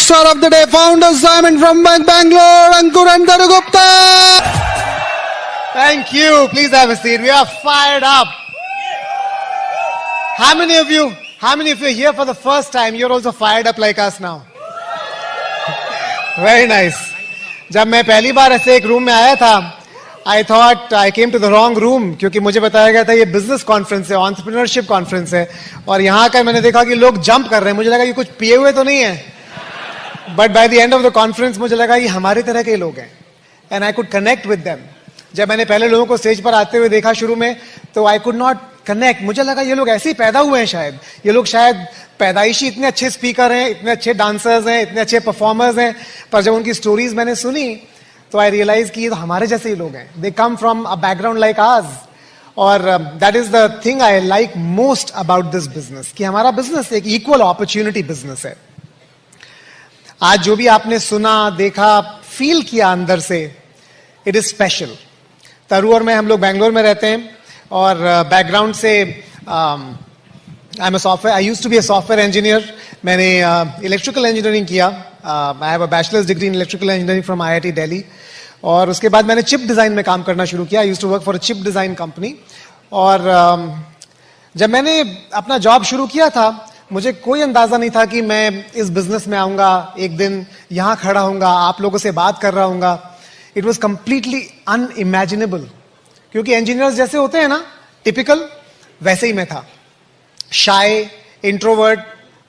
star of the day, founder Simon from Bangalore, Ankur and Dharu Gupta. Thank you. Please have a seat. We are fired up. How many of you are here for the first time? You're also fired up like us now. Very nice. जब मैं पहली बार ऐसे एक room में आया था, I thought I came to the wrong room, क्योंकि मुझे बताया गया था ये बिजनेस कॉन्फ्रेंस है, एंटरप्रेन्योरशिप कॉन्फ्रेंस है, और यहाँ का मैंने देखा कि लोग जंप कर रहे हैं. मुझे लगा ये कुछ पिए हुए तो नहीं है. But by the end of the conference मुझे लगा ये हमारी तरह के लोग हैं, and I could connect with them. जब मैंने पहले लोगों को स्टेज पर आते हुए देखा शुरू में, तो आई कुड नॉट कनेक्ट. मुझे लगा ये लोग ऐसे ही पैदा हुए हैं, शायद ये लोग शायद पैदाइशी इतने अच्छे स्पीकर हैं, इतने अच्छे डांसर्स हैं, इतने अच्छे परफॉर्मर्स हैं. पर जब उनकी स्टोरीज मैंने सुनी तो आई रियलाइज कि ये तो हमारे जैसे ही लोग हैं. They come from a background like ours. और that is the thing I like most about this business, कि हमारा बिजनेस एक इक्वल अपॉर्चुनिटी बिजनेस है. आज जो भी आपने सुना, देखा, फील किया अंदर से, इट इज स्पेशल. तरु और मैं, हम लोग बैंगलोर में रहते हैं, और बैकग्राउंड से I used to be a software engineer. मैंने इलेक्ट्रिकल इंजीनियरिंग किया. I have a bachelors degree in electrical engineering from IIT Delhi. और उसके बाद मैंने चिप डिजाइन में काम करना शुरू किया. I used to work for a chip design company. और जब मैंने अपना जॉब शुरू किया था, मुझे कोई अंदाजा नहीं था कि मैं इस बिजनेस में आऊंगा, एक दिन यहां खड़ा होऊंगा, आप लोगों से बात कर रहा हूंगा. इट वॉज कंप्लीटली अनइमेजिनेबल, क्योंकि इंजीनियर्स जैसे होते हैं ना, टिपिकल, वैसे ही मैं था. शाय, इंट्रोवर्ट,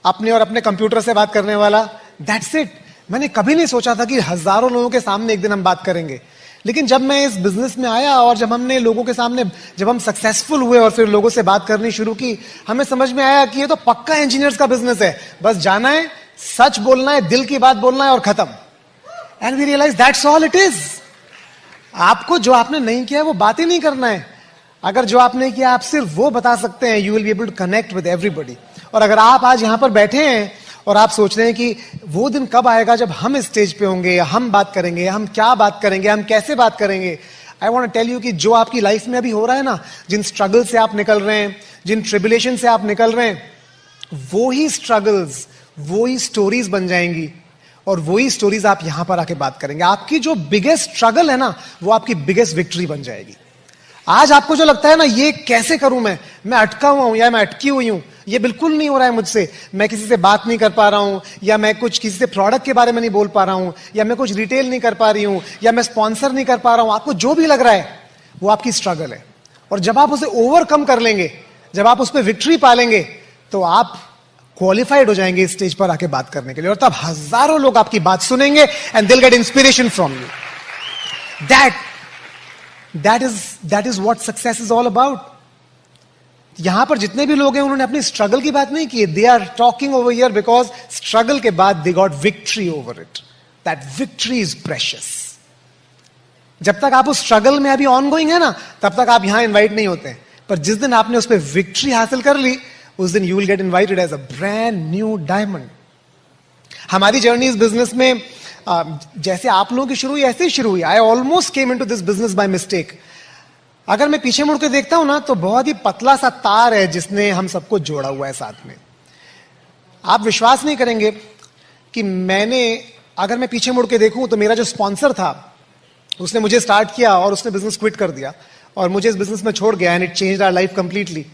अपने और अपने कंप्यूटर से बात करने वाला, दैट्स इट. मैंने कभी नहीं सोचा था कि हजारों लोगों के सामने एक दिन हम बात करेंगे. लेकिन जब मैं इस बिजनेस में आया और जब हमने लोगों के सामने, जब हम सक्सेसफुल हुए और फिर लोगों से बात करनी शुरू की, हमें समझ में आया कि ये तो पक्का इंजीनियर्स का बिजनेस है. बस जाना है, सच बोलना है, दिल की बात बोलना है और खत्म. And we realise that's all it is. आपको जो आपने नहीं किया है वो बात ही नहीं करना है. अगर जो आपने किया आप सिर्फ वो बता सकते हैं, you will be able to connect with everybody. और अगर आप आज यहां पर बैठे हैं और आप सोच रहे हैं कि वो दिन कब आएगा जब हम इस स्टेज पे होंगे, हम बात करेंगे, हम क्या बात करेंगे, हम कैसे बात करेंगे, I want to tell you कि जो आपकी लाइफ में अभी हो रहा है ना, जिन स्ट्रगल से आप निकल रहे हैं, जिन ट्रिबुलेशन से आप निकल रहे हैं, वो ही स्ट्रगल्स, वो ही स्टोरीज बन जाएंगी, और वही स्टोरीज आप यहां पर आके बात करेंगे. आपकी जो बिगेस्ट स्ट्रगल है ना, वो आपकी बिगेस्ट विक्ट्री बन जाएगी. आज आपको जो लगता है ना, ये कैसे करूं, मैं अटका हुआ हूं या मैं अटकी हुई हूं, ये बिल्कुल नहीं हो रहा है मुझसे, मैं किसी से बात नहीं कर पा रहा हूं, या मैं कुछ किसी से प्रोडक्ट के बारे में नहीं बोल पा रहा हूं, या मैं कुछ रिटेल नहीं कर पा रही हूं, या मैं स्पॉन्सर नहीं कर पा रहा हूं, आपको जो भी लग रहा है वो आपकी स्ट्रगल है. और जब आप उसे ओवरकम कर लेंगे, जब आप उस पर विक्ट्री पालेंगे, तो आप क्वालिफाइड हो जाएंगे इस स्टेज पर आके बात करने के लिए. और तब हजारों लोग आपकी बात सुनेंगे, एंड दिल get inspiration from you. That is what success is all about. यहां पर जितने भी लोग हैं, उन्होंने अपनी स्ट्रगल की बात नहीं की. They are talking over here because struggle के बाद they got victory over it. That victory is precious. जब तक आप उस स्ट्रगल में अभी ऑन गोइंग है ना, तब तक आप यहां इन्वाइट नहीं होते. पर जिस दिन आपने उस पर विक्ट्री हासिल कर ली, उस दिन you will get invited as a brand new diamond. हमारी जर्नी इस बिजनेस में जैसे आप लोगों की शुरू हुई, ऐसे ही शुरू हुई. I almost came into this business by mistake. अगर मैं पीछे मुड़ के देखता हूं ना, तो बहुत ही पतला सा तार है जिसने हम सबको जोड़ा हुआ है साथ में. आप विश्वास नहीं करेंगे कि अगर मैं पीछे मुड़ के देखूं, तो मेरा जो स्पॉन्सर था, उसने मुझे स्टार्ट किया और उसने बिजनेस क्विट कर दिया और मुझे इस बिजनेस में छोड़ गया. And it changed our life completely.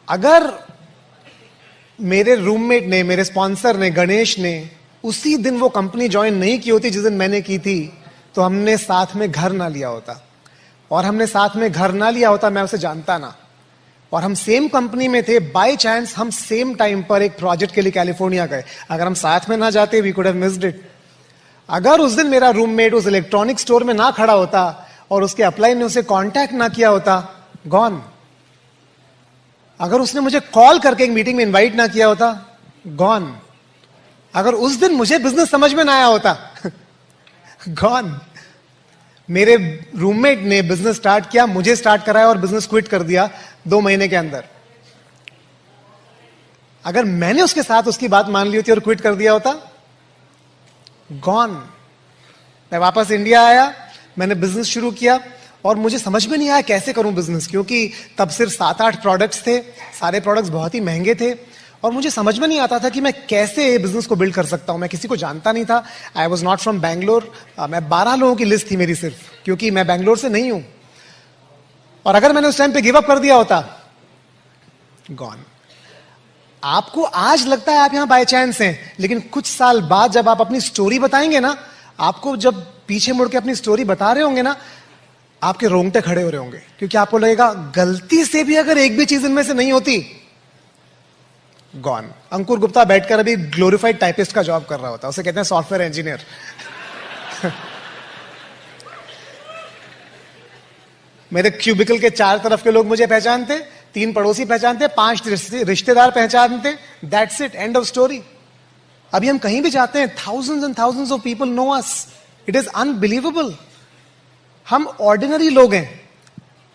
अगर मेरे रूममेट ने, मेरे स्पॉन्सर ने, गणेश ने उसी दिन वो कंपनी ज्वाइन नहीं की होती जिस दिन मैंने की थी, तो हमने साथ में घर ना लिया होता. और हमने साथ में घर ना लिया होता, मैं उसे जानता ना. और हम सेम कंपनी में थे. बाय चांस हम सेम टाइम पर एक प्रोजेक्ट के लिए कैलिफोर्निया गए. अगर हम साथ में ना जाते, we could have missed it. अगर उस दिन मेरा रूममेट उस इलेक्ट्रॉनिक स्टोर में ना खड़ा होता और उसके अपलाइन ने उसे कांटेक्ट ना किया होता, गॉन. अगर उसने मुझे कॉल करके एक मीटिंग में इनवाइट ना किया होता, गॉन. अगर उस दिन मुझे बिजनेस समझ में ना आया होता, गॉन. मेरे रूममेट ने बिजनेस स्टार्ट किया, मुझे स्टार्ट कराया और बिजनेस क्विट कर दिया 2 महीने के अंदर. अगर मैंने उसके साथ उसकी बात मान ली होती और क्विट कर दिया होता, गॉन. मैं वापस इंडिया आया, मैंने बिजनेस शुरू किया और मुझे समझ में नहीं आया कैसे करूं बिजनेस, क्योंकि तब सिर्फ 7-8 प्रोडक्ट्स थे. सारे प्रोडक्ट्स बहुत ही महंगे थे और मुझे समझ में नहीं आता था कि मैं कैसे बिजनेस को बिल्ड कर सकता हूं। मैं किसी को जानता नहीं था। I was not from Bangalore. मैं 12 लोगों की लिस्ट थी मेरी सिर्फ, क्योंकि मैं बैंगलोर से नहीं हूं। और अगर मैंने उस टाइम पे गिव अप कर दिया होता, गॉन। आपको आज लगता है आप यहां बाय चांस हैं, लेकिन कुछ साल बाद जब आप अपनी स्टोरी बताएंगे ना, आपको जब पीछे मुड़ के अपनी स्टोरी बता रहे होंगे ना, आपके रोंगटे खड़े हो रहे होंगे, क्योंकि आपको लगेगा गलती से भी अगर एक भी चीज इनमें से नहीं होती, गॉन। अंकुर गुप्ता बैठकर अभी ग्लोरीफाइड टाइपिस्ट का जॉब कर रहा होता, उसे कहते हैं सॉफ्टवेयर इंजीनियर। मेरे क्यूबिकल के 4 तरफ के लोग मुझे पहचानते, 3 पड़ोसी पहचानते, 5 रिश्तेदार पहचानते। That's it, end of story. अभी हम कहीं भी जाते हैं, thousands and thousands of people know us. It is unbelievable. हम ऑर्डिनरी लोग हैं,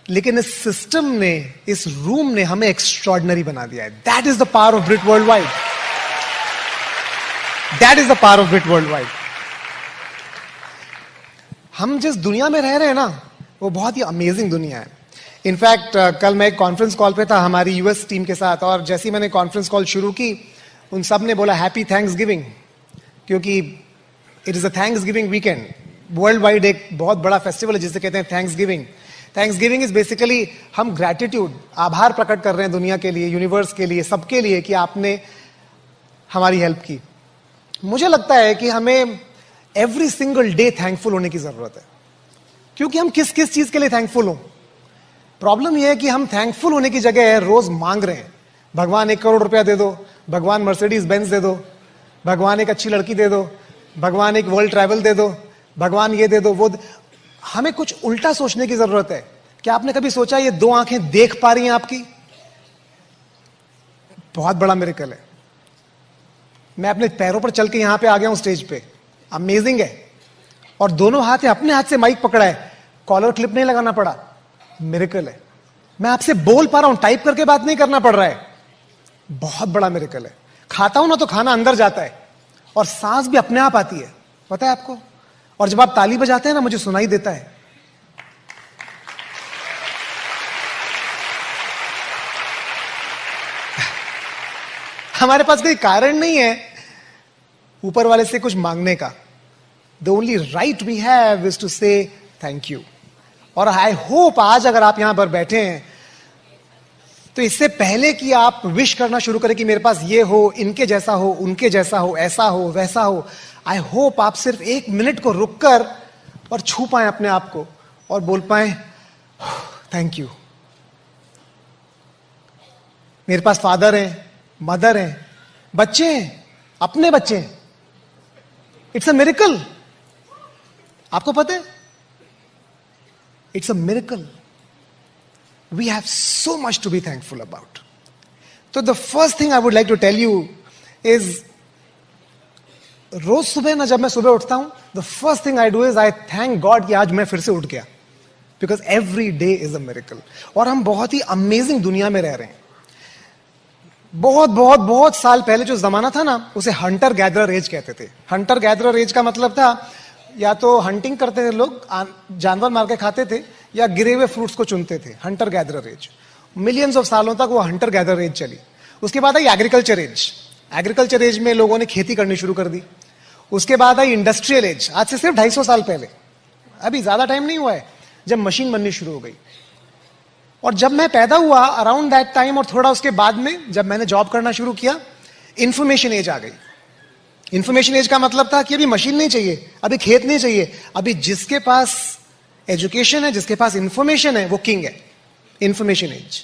लेकिन इस सिस्टम ने, इस रूम ने हमें एक्स्ट्रॉर्डिनरी बना दिया है। That is the power of Britt world wide. That is the power of Britt world wide. हम जिस दुनिया में रह रहे हैं ना, वो बहुत ही अमेजिंग दुनिया है। इनफैक्ट कल मैं एक कॉन्फ्रेंस कॉल पे था हमारी यूएस टीम के साथ, और जैसे ही मैंने कॉन्फ्रेंस कॉल शुरू की, उन सब ने बोला हैप्पी थैंक्स गिविंग, क्योंकि it is a thanks giving weekend. World wide एक बहुत बड़ा फेस्टिवल है जिसे कहते हैं thanks giving. Thanks giving is basically हम ग्रैटिट्यूड, आभार प्रकट कर रहे हैं दुनिया के लिए, यूनिवर्स के लिए, सबके लिए, कि आपने हमारी हेल्प की। मुझे लगता है कि हमें एवरी सिंगल डे थैंकफुल होने की जरूरत है, क्योंकि हम किस किस चीज के लिए थैंकफुल हो। प्रॉब्लम यह है कि हम थैंकफुल होने की जगह रोज मांग रहे हैं, भगवान 1 करोड़ रुपया दे दो, भगवान मर्सिडीज बेंज दे दो, भगवान एक अच्छी लड़की दे दो, भगवान एक वर्ल्ड ट्रैवल दे दो, भगवान ये दे दो, वो हमें कुछ उल्टा सोचने की जरूरत है। क्या आपने कभी सोचा ये 2 आंखें देख पा रही हैं आपकी? बहुत बड़ा मिरेकल है। मैं अपने पैरों पर चल के यहां पे आ गया हूं स्टेज पे, अमेजिंग है। और दोनों हाथ अपने हाथ से माइक पकड़ा है, कॉलर क्लिप नहीं लगाना पड़ा, मिरेकल है। मैं आपसे बोल पा रहा हूं, टाइप करके बात नहीं करना पड़ रहा है, बहुत बड़ा मिरेकल है। खाता हूं ना तो खाना अंदर जाता है, और सांस भी अपने आप आती है, पता है आपको। और जब आप ताली बजाते हैं ना, मुझे सुनाई देता है। हमारे पास कोई कारण नहीं है ऊपर वाले से कुछ मांगने का। The only right we have is to say thank you. और आई होप आज अगर आप यहां पर बैठे हैं, तो इससे पहले कि आप विश करना शुरू करें कि मेरे पास ये हो, इनके जैसा हो, उनके जैसा हो, ऐसा हो, वैसा हो, आई होप आप सिर्फ 1 मिनट को रुककर और छू पाए अपने आप को और बोल पाए थैंक यू। मेरे पास फादर है, मदर है, बच्चे हैं, अपने बच्चे हैं। It's a miracle. आपको पता है, it's a miracle. We have so much to be thankful about. तो the first thing I would like to tell you is, रोज सुबह ना, जब मैं सुबह उठता हूं, the first thing I do is I thank God कि आज मैं फिर से उठ गया, because every day is a miracle. और हम बहुत ही अमेजिंग दुनिया में रह रहे हैं। बहुत बहुत बहुत साल पहले जो जमाना था ना, उसे हंटर गैदरर एज कहते थे। हंटर गैदरर एज का मतलब था, या तो हंटिंग करते थे लोग, जानवर मार के खाते थे, या गिरे हुए फ्रूट्स को चुनते थे। Hunter gatherer age millions of सालों तक वो हंटर गैदरर एज चली। उसके बाद आई एग्रीकल्चर एज। एग्रीकल्चर एज में लोगों ने खेती करनी शुरू कर दी। उसके बाद आई इंडस्ट्रियल एज, आज से सिर्फ 250 साल पहले, अभी ज्यादा टाइम नहीं हुआ है, जब मशीन बननी शुरू हो गई। और जब मैं पैदा हुआ अराउंड दैट टाइम, और थोड़ा उसके बाद में जब मैंने जॉब करना शुरू किया, इंफॉर्मेशन एज आ गई। इंफॉर्मेशन एज का मतलब था कि अभी मशीन नहीं चाहिए, अभी खेत नहीं चाहिए, अभी जिसके पास एजुकेशन है, जिसके पास इंफॉर्मेशन है, वो किंग है। Information age.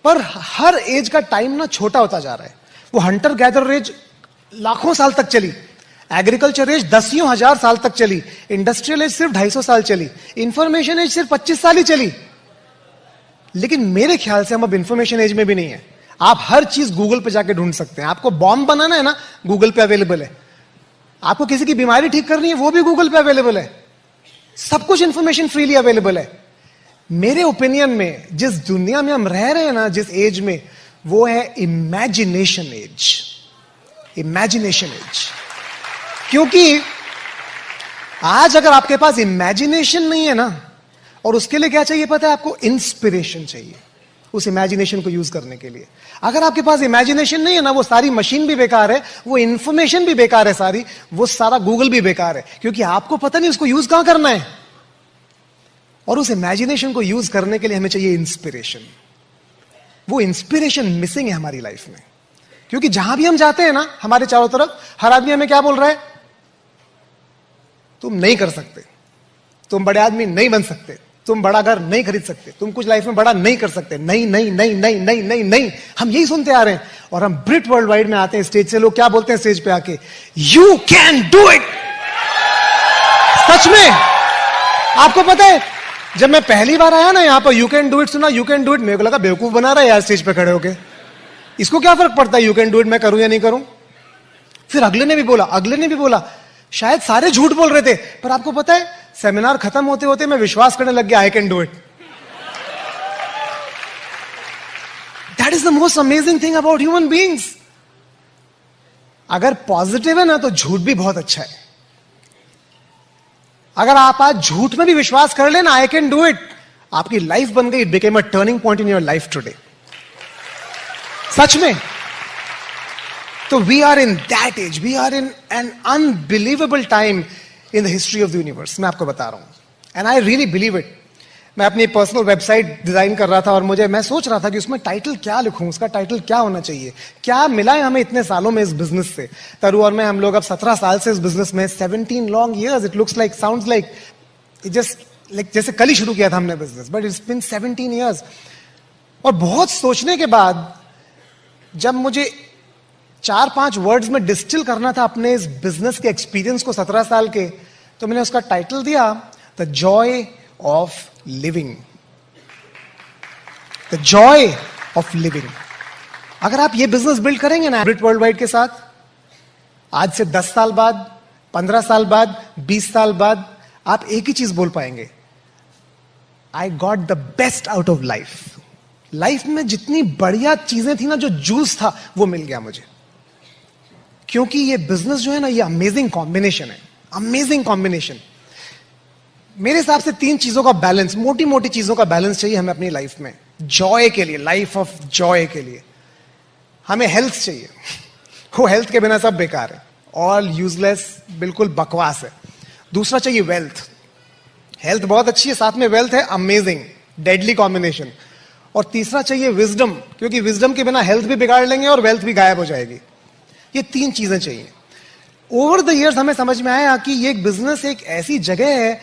पर हर एज का टाइम ना छोटा होता जा रहा है। वो हंटर गैदरर एज लाखों साल तक चली, एग्रीकल्चर एज दसियों हजार साल तक चली, इंडस्ट्रियल एज सिर्फ 250 साल चली, इंफॉर्मेशन एज सिर्फ 25 साल ही चली। लेकिन मेरे ख्याल से हम अब इंफॉर्मेशन एज में भी नहीं है। आप हर चीज गूगल पे जाके ढूंढ सकते हैं। आपको बॉम्ब बनाना है ना, गूगल पे अवेलेबल है। आपको किसी की बीमारी ठीक करनी है, वो भी गूगल पे अवेलेबल है। सब कुछ इंफॉर्मेशन फ्रीली अवेलेबल है। मेरे ओपिनियन में जिस दुनिया में हम रह रहे हैं ना, जिस एज में, वो है इमेजिनेशन एज। Imagination as. क्योंकि आज अगर आपके पास इमेजिनेशन नहीं है ना, और उसके लिए क्या चाहिए पता है आपको? इंस्पिरेशन चाहिए। उस इमेजिनेशन को यूज करने के लिए। अगर आपके पास इमेजिनेशन नहीं है ना, वो सारी मशीन भी बेकार है, वो इंफॉर्मेशन भी बेकार है सारी, वो सारा गूगल भी बेकार है, क्योंकि आपको पता नहीं उसको यूज कहां करना है। और उस इमेजिनेशन को यूज करने के लिए हमें चाहिए इंस्पिरेशन। वो इंस्पिरेशन मिसिंग है हमारी लाइफ में, क्योंकि जहां भी हम जाते हैं ना, हमारे चारों तरफ हर आदमी हमें क्या बोल रहा है? तुम नहीं कर सकते, तुम बड़े आदमी नहीं बन सकते, तुम बड़ा घर नहीं खरीद सकते, तुम कुछ लाइफ में बड़ा नहीं कर सकते, नहीं नहीं नहीं नहीं नहीं नहीं नहीं। हम यही सुनते आ रहे हैं। और हम ब्रिट वर्ल्ड वाइड में आते हैं स्टेज से, लोग क्या बोलते हैं स्टेज पे आके? You can do it. सच में आपको पता है, जब मैं पहली बार आया ना यहां पर, यू कैन डू इट सुना, यू कैन डू इट, मेरे को लगा बेवकूफ बना रहा है यार स्टेज पे खड़े होके, इसको क्या फर्क पड़ता है यू कैन डू इट मैं करूं या नहीं करूं। फिर अगले ने भी बोला, अगले ने भी बोला, शायद सारे झूठ बोल रहे थे, पर आपको पता है सेमिनार खत्म होते होते मैं विश्वास करने लग गया, आई can do it. That is the most amazing thing about human beings. अगर पॉजिटिव है ना तो झूठ भी बहुत अच्छा है। अगर आप आज झूठ में भी विश्वास कर लेना, आई कैन डू इट, आपकी लाइफ बन गई, it became a turning point in your life today. सच में। तो we are in that age, we are in an unbelievable time in the history of the universe. मैं आपको बता रहा हूं, and I really believe it. मैं अपनी पर्सनल वेबसाइट डिजाइन कर रहा था और मैं सोच रहा था कि उसमें टाइटल क्या लिखूं, उसका टाइटल क्या होना चाहिए, क्या मिला है हमें इतने सालों में इस बिजनेस से। तरु और मैं, हम लोग अब 17 साल से इस बिजनेस में, 17 long years. It looks like, sounds like it just like जैसे कल ही शुरू किया था हमने business, but it's been 17 years. और बहुत सोचने के बाद जब मुझे 4-5 वर्ड्स में डिस्टिल करना था अपने इस बिजनेस के एक्सपीरियंस को 17 साल के, तो मैंने उसका टाइटल दिया the Joy of living. The Joy of living. अगर आप ये बिजनेस बिल्ड करेंगे ना ब्रिट वर्ल्ड वाइड के साथ, आज से 10 साल बाद, 15 साल बाद, 20 साल बाद, आप एक ही चीज बोल पाएंगे, I got the best out of life. Life में जितनी बढ़िया चीजें थी ना, जो जूस था वो मिल गया मुझे। क्योंकि ये बिजनेस जो है ना, ये अमेजिंग कॉम्बिनेशन है, अमेजिंग कॉम्बिनेशन। मेरे हिसाब से 3 चीजों का बैलेंस, मोटी मोटी चीजों का बैलेंस चाहिए हमें अपनी लाइफ में, जॉय के लिए, लाइफ ऑफ जॉय के लिए। हमें हेल्थ चाहिए, वो हेल्थ के बिना सब बेकार है, ऑल यूजलेस, बिल्कुल बकवास है। दूसरा चाहिए वेल्थ। हेल्थ बहुत अच्छी है, साथ में वेल्थ है, अमेजिंग, डेडली कॉम्बिनेशन। और तीसरा चाहिए विजडम, क्योंकि विजडम के बिना हेल्थ भी बिगाड़ लेंगे और वेल्थ भी गायब हो जाएगी। ये 3 चीजें चाहिए। ओवर द इयर्स हमें समझ में आया कि ये बिजनेस एक ऐसी जगह है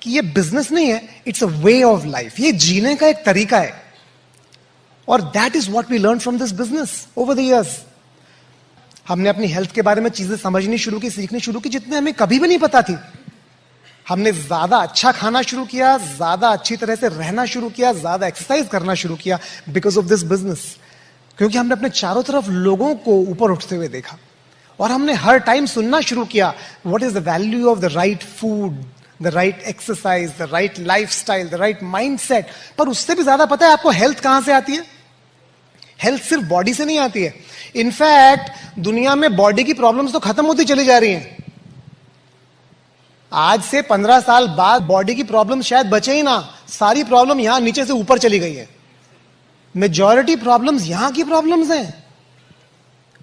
कि ये बिजनेस नहीं है, it's a way of life. ये जीने का एक तरीका है। और that is what we learn from this business over the years. हमने अपनी हेल्थ के बारे में चीजें समझनी शुरू की, सीखनी शुरू की, जितने हमें कभी भी नहीं पता थी। हमने ज्यादा अच्छा खाना शुरू किया, ज्यादा अच्छी तरह से रहना शुरू किया, ज्यादा एक्सरसाइज करना शुरू किया बिकॉज ऑफ दिस बिजनेस। क्योंकि हमने अपने चारों तरफ लोगों को ऊपर उठते हुए देखा, और हमने हर टाइम सुनना शुरू किया, what is the value of the right food, the right exercise, the right lifestyle, the right mindset. पर उससे भी ज्यादा पता है आपको हेल्थ कहां से आती है? हेल्थ सिर्फ बॉडी से नहीं आती है। इनफैक्ट दुनिया में बॉडी की प्रॉब्लम्स तो खत्म होती चली जा रही हैं। आज से 15 साल बाद बॉडी की प्रॉब्लम शायद बचे ही ना, सारी प्रॉब्लम यहां नीचे से ऊपर चली गई है। मेजॉरिटी प्रॉब्लम्स यहां की प्रॉब्लम्स हैं।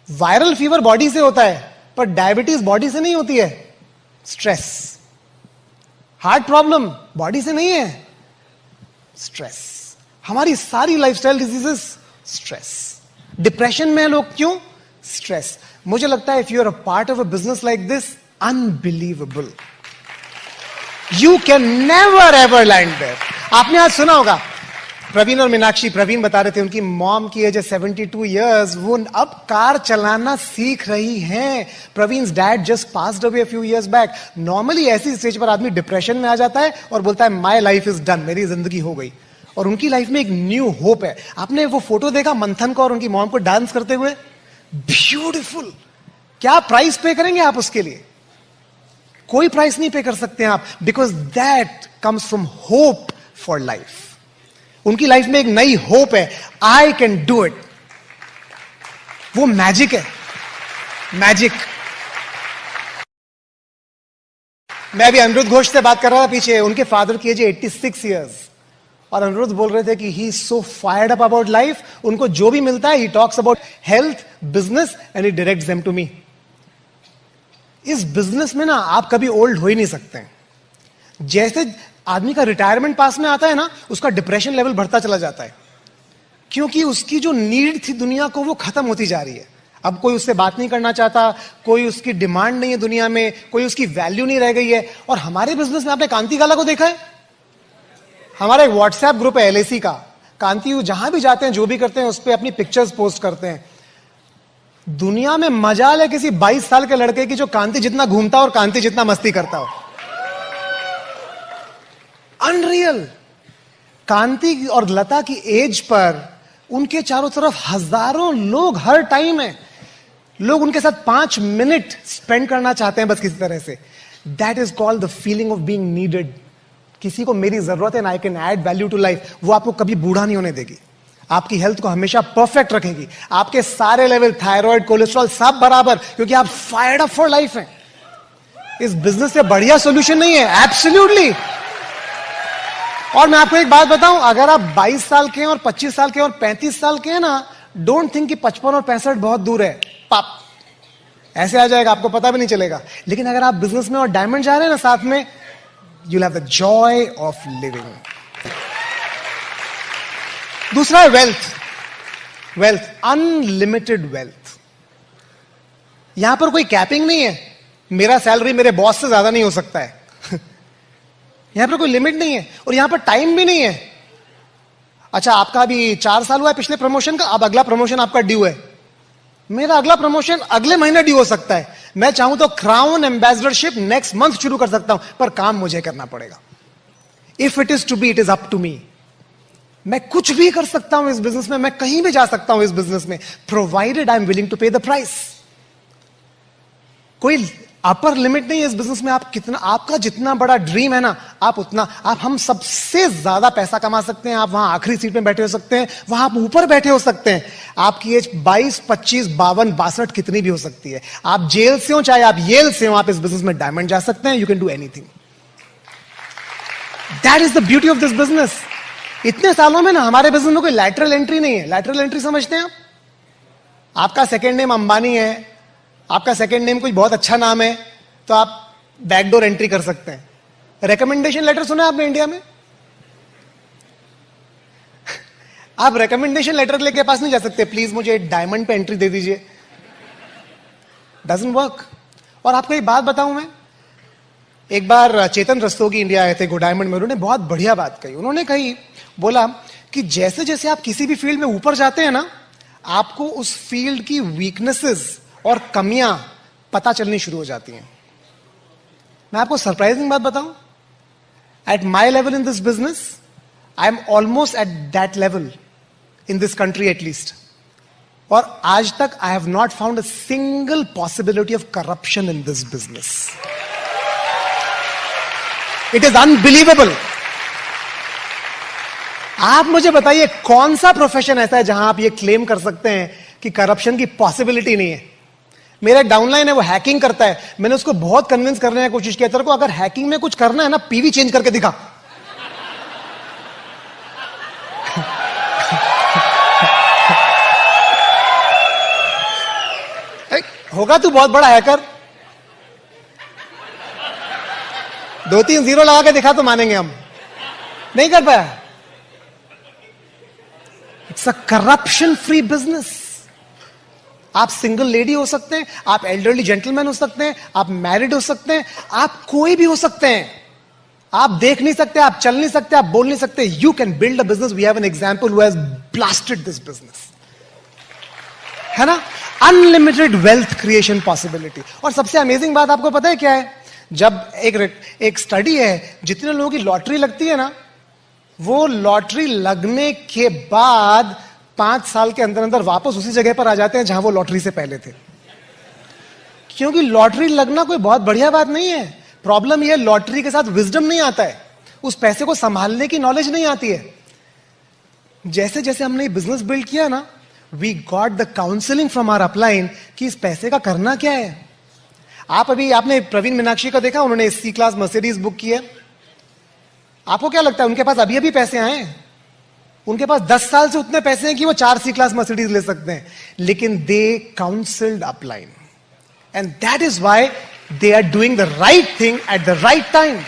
वायरल फीवर बॉडी से होता है, पर डायबिटीज बॉडी से नहीं होती है। स्ट्रेस, हार्ट प्रॉब्लम बॉडी से नहीं है, स्ट्रेस। हमारी सारी लाइफस्टाइल डिजीजेस स्ट्रेस। डिप्रेशन में लोग क्यों? स्ट्रेस। मुझे लगता है if you are a part of a business like this, unbelievable, you can never ever land there. आपने आज सुना होगा प्रवीण और मीनाक्षी, प्रवीण बता रहे थे उनकी मॉम की एज 72 इयर्स, वो अब कार चलाना सीख रही हैं। Praveen's dad just passed away a few years back. Normally ऐसी स्टेज पर आदमी डिप्रेशन में आ जाता है और बोलता है माय लाइफ इज डन, मेरी जिंदगी हो गई। और उनकी लाइफ में एक न्यू होप है। आपने वो फोटो देखा मंथन को और उनकी मॉम को डांस करते हुए? ब्यूटीफुल। क्या प्राइस पे करेंगे आप उसके लिए? कोई प्राइस नहीं पे कर सकते हैं आप, because that comes from hope for life. उनकी लाइफ में एक नई होप है, आई कैन डू इट। वो मैजिक है, मैजिक। मैं अभी अनिरुद्ध घोष से बात कर रहा था पीछे, उनके फादर की एज 86 इयर्स, और अनिरुद्ध बोल रहे थे कि he is so fired up about life, उनको जो भी मिलता है he talks about health, business and he directs them to me. इस बिजनेस में ना आप कभी ओल्ड हो ही नहीं सकते। जैसे आदमी का रिटायरमेंट पास में आता है ना, उसका डिप्रेशन लेवल बढ़ता चला जाता है, क्योंकि उसकी जो नीड थी दुनिया को वो खत्म होती जा रही है। अब कोई उससे बात नहीं करना चाहता, कोई उसकी डिमांड नहीं है दुनिया में, कोई उसकी वैल्यू नहीं रह गई है। और हमारे बिजनेस में आपने कांति गाला को देखा है? हमारा एक व्हाट्सएप ग्रुप है एलआईसी का, कांति जहां भी जाते हैं जो भी करते हैं उस पर अपनी पिक्चर्स पोस्ट करते हैं। दुनिया में मजाल है किसी 22 साल के लड़के की जो कांति जितना घूमता हो और कांति जितना मस्ती करता हो। अनरियल। कांति और लता की एज पर उनके चारों तरफ हजारों लोग हर टाइम है। लोग उनके साथ 5 मिनट स्पेंड करना चाहते हैं बस किसी तरह से। That is called the feeling of being needed. किसी को मेरी जरूरत है ना, I can add value to life. वो आपको कभी बूढ़ा नहीं होने देगी, आपकी हेल्थ को हमेशा परफेक्ट रखेगी, आपके सारे लेवल, थायराइड, कोलेस्ट्रॉल सब बराबर, क्योंकि आप फायर्ड अप फॉर लाइफ हैं। इस बिजनेस से बढ़िया सोल्यूशन नहीं है, एब्सोल्युटली। और मैं आपको एक बात बताऊं, अगर आप 22 साल के हैं और 25 साल के हैं और 35 साल के हैं ना, डोंट थिंक कि 55 और 65 बहुत दूर है, पाप ऐसे आ जाएगा, आपको पता भी नहीं चलेगा। लेकिन अगर आप बिजनेस में और डायमंड जा रहे हैं ना साथ में, you'll have the joy of living. दूसरा है वेल्थ, अनलिमिटेड वेल्थ। यहां पर कोई कैपिंग नहीं है, मेरा सैलरी मेरे बॉस से ज्यादा नहीं हो सकता है। यहां पर कोई लिमिट नहीं है, और यहां पर टाइम भी नहीं है। अच्छा, आपका अभी 4 साल हुआ है पिछले प्रमोशन का, अब अगला प्रमोशन आपका ड्यू है। मेरा अगला प्रमोशन अगले महीने ड्यू हो सकता है। मैं चाहूं तो क्राउन एम्बेसडरशिप नेक्स्ट मंथ शुरू कर सकता हूं, पर काम मुझे करना पड़ेगा। If it is to be, it is up to me. मैं कुछ भी कर सकता हूं इस बिजनेस में, मैं कहीं भी जा सकता हूं इस बिजनेस में, provided I am willing to pay the price. कोई अपर लिमिट नहीं है इस बिजनेस में। आप कितना, आपका जितना बड़ा ड्रीम है ना, आप उतना, आप हम सबसे ज्यादा पैसा कमा सकते हैं। आप वहां आखिरी सीट में बैठे हो सकते हैं, वहां आप ऊपर बैठे हो सकते हैं। आपकी एज 22, 25, 52, 62 कितनी भी हो सकती है। आप जेल से हो चाहे आप येल से हो, आप इस बिजनेस में डायमंड जा सकते हैं। You can do anything. That is the beauty of this business. इतने सालों में ना हमारे बिजनेस में कोई लैटरल एंट्री नहीं है। लैटरल एंट्री समझते हैं आप? आपका सेकेंड नेम अंबानी है, आपका सेकेंड नेम कोई बहुत अच्छा नाम है, तो आप बैकडोर एंट्री कर सकते हैं। रिकमेंडेशन लेटर सुना आपने इंडिया में? आप रिकमेंडेशन लेटर लेके पास नहीं जा सकते, प्लीज मुझे डायमंड पे एंट्री दे दीजिए। Doesn't work. और आपको एक बात बताऊं मैं, एक बार चेतन रस्तोगी इंडिया आए थे गो डायमंड में, उन्होंने बहुत बढ़िया बात कही। उन्होंने कही, बोला कि जैसे जैसे आप किसी भी फील्ड में ऊपर जाते हैं ना, आपको उस फील्ड की वीकनेसेस और कमियां पता चलनी शुरू हो जाती हैं। मैं आपको सरप्राइजिंग बात बताऊं, at my level in this business, I am almost at that level in this country at least. और आज तक I have not found a single possibility of corruption in this business. It is unbelievable. आप मुझे बताइए कौन सा profession ऐसा है जहां आप ये क्लेम कर सकते हैं कि करप्शन की पॉसिबिलिटी नहीं है। मेरा एक डाउनलाइन है, वो हैकिंग करता है। मैंने उसको बहुत कन्विंस करने की कोशिश किया, तेरे को अगर हैकिंग में कुछ करना है ना, पीवी चेंज करके दिखा। होगा तू बहुत बड़ा हैकर, 2-3 जीरो लगा के दिखा तो मानेंगे हम। नहीं कर पाया। It's a corruption free business. आप सिंगल लेडी हो सकते हैं, आप एल्डरली जेंटलमैन हो सकते हैं, आप मैरिड हो सकते हैं, आप कोई भी हो सकते हैं। आप देख नहीं सकते, आप चल नहीं सकते, आप बोल नहीं सकते। You can build a business. We have an example who has blasted this business, है ना। Unlimited wealth creation possibility. और सबसे अमेजिंग बात आपको पता है क्या है? जब एक स्टडी है, जितने लोगों की लॉटरी लगती है ना, वो लॉटरी लगने के बाद 5 साल के अंदर अंदर वापस उसी जगह पर आ जाते हैं जहां वो लॉटरी से पहले थे। क्योंकि लॉटरी लगना कोई बहुत बढ़िया बात नहीं है। प्रॉब्लम यह, लॉटरी के साथ विजडम नहीं आता है, उस पैसे को संभालने की नॉलेज नहीं आती है। जैसे जैसे हमने बिजनेस बिल्ड किया ना, we got the counselling from our upline कि इस पैसे का करना क्या है। आपने प्रवीण मीनाक्षी का देखा, उन्होंने सी क्लास मर्सिडीज बुक की है। आपको क्या लगता है उनके पास अभी अभी पैसे आए हैं? उनके पास 10 साल से उतने पैसे हैं कि वो 4 सी क्लास मर्सिडीज ले सकते हैं, लेकिन they counselled upline and that is why they are doing the right thing at the right time.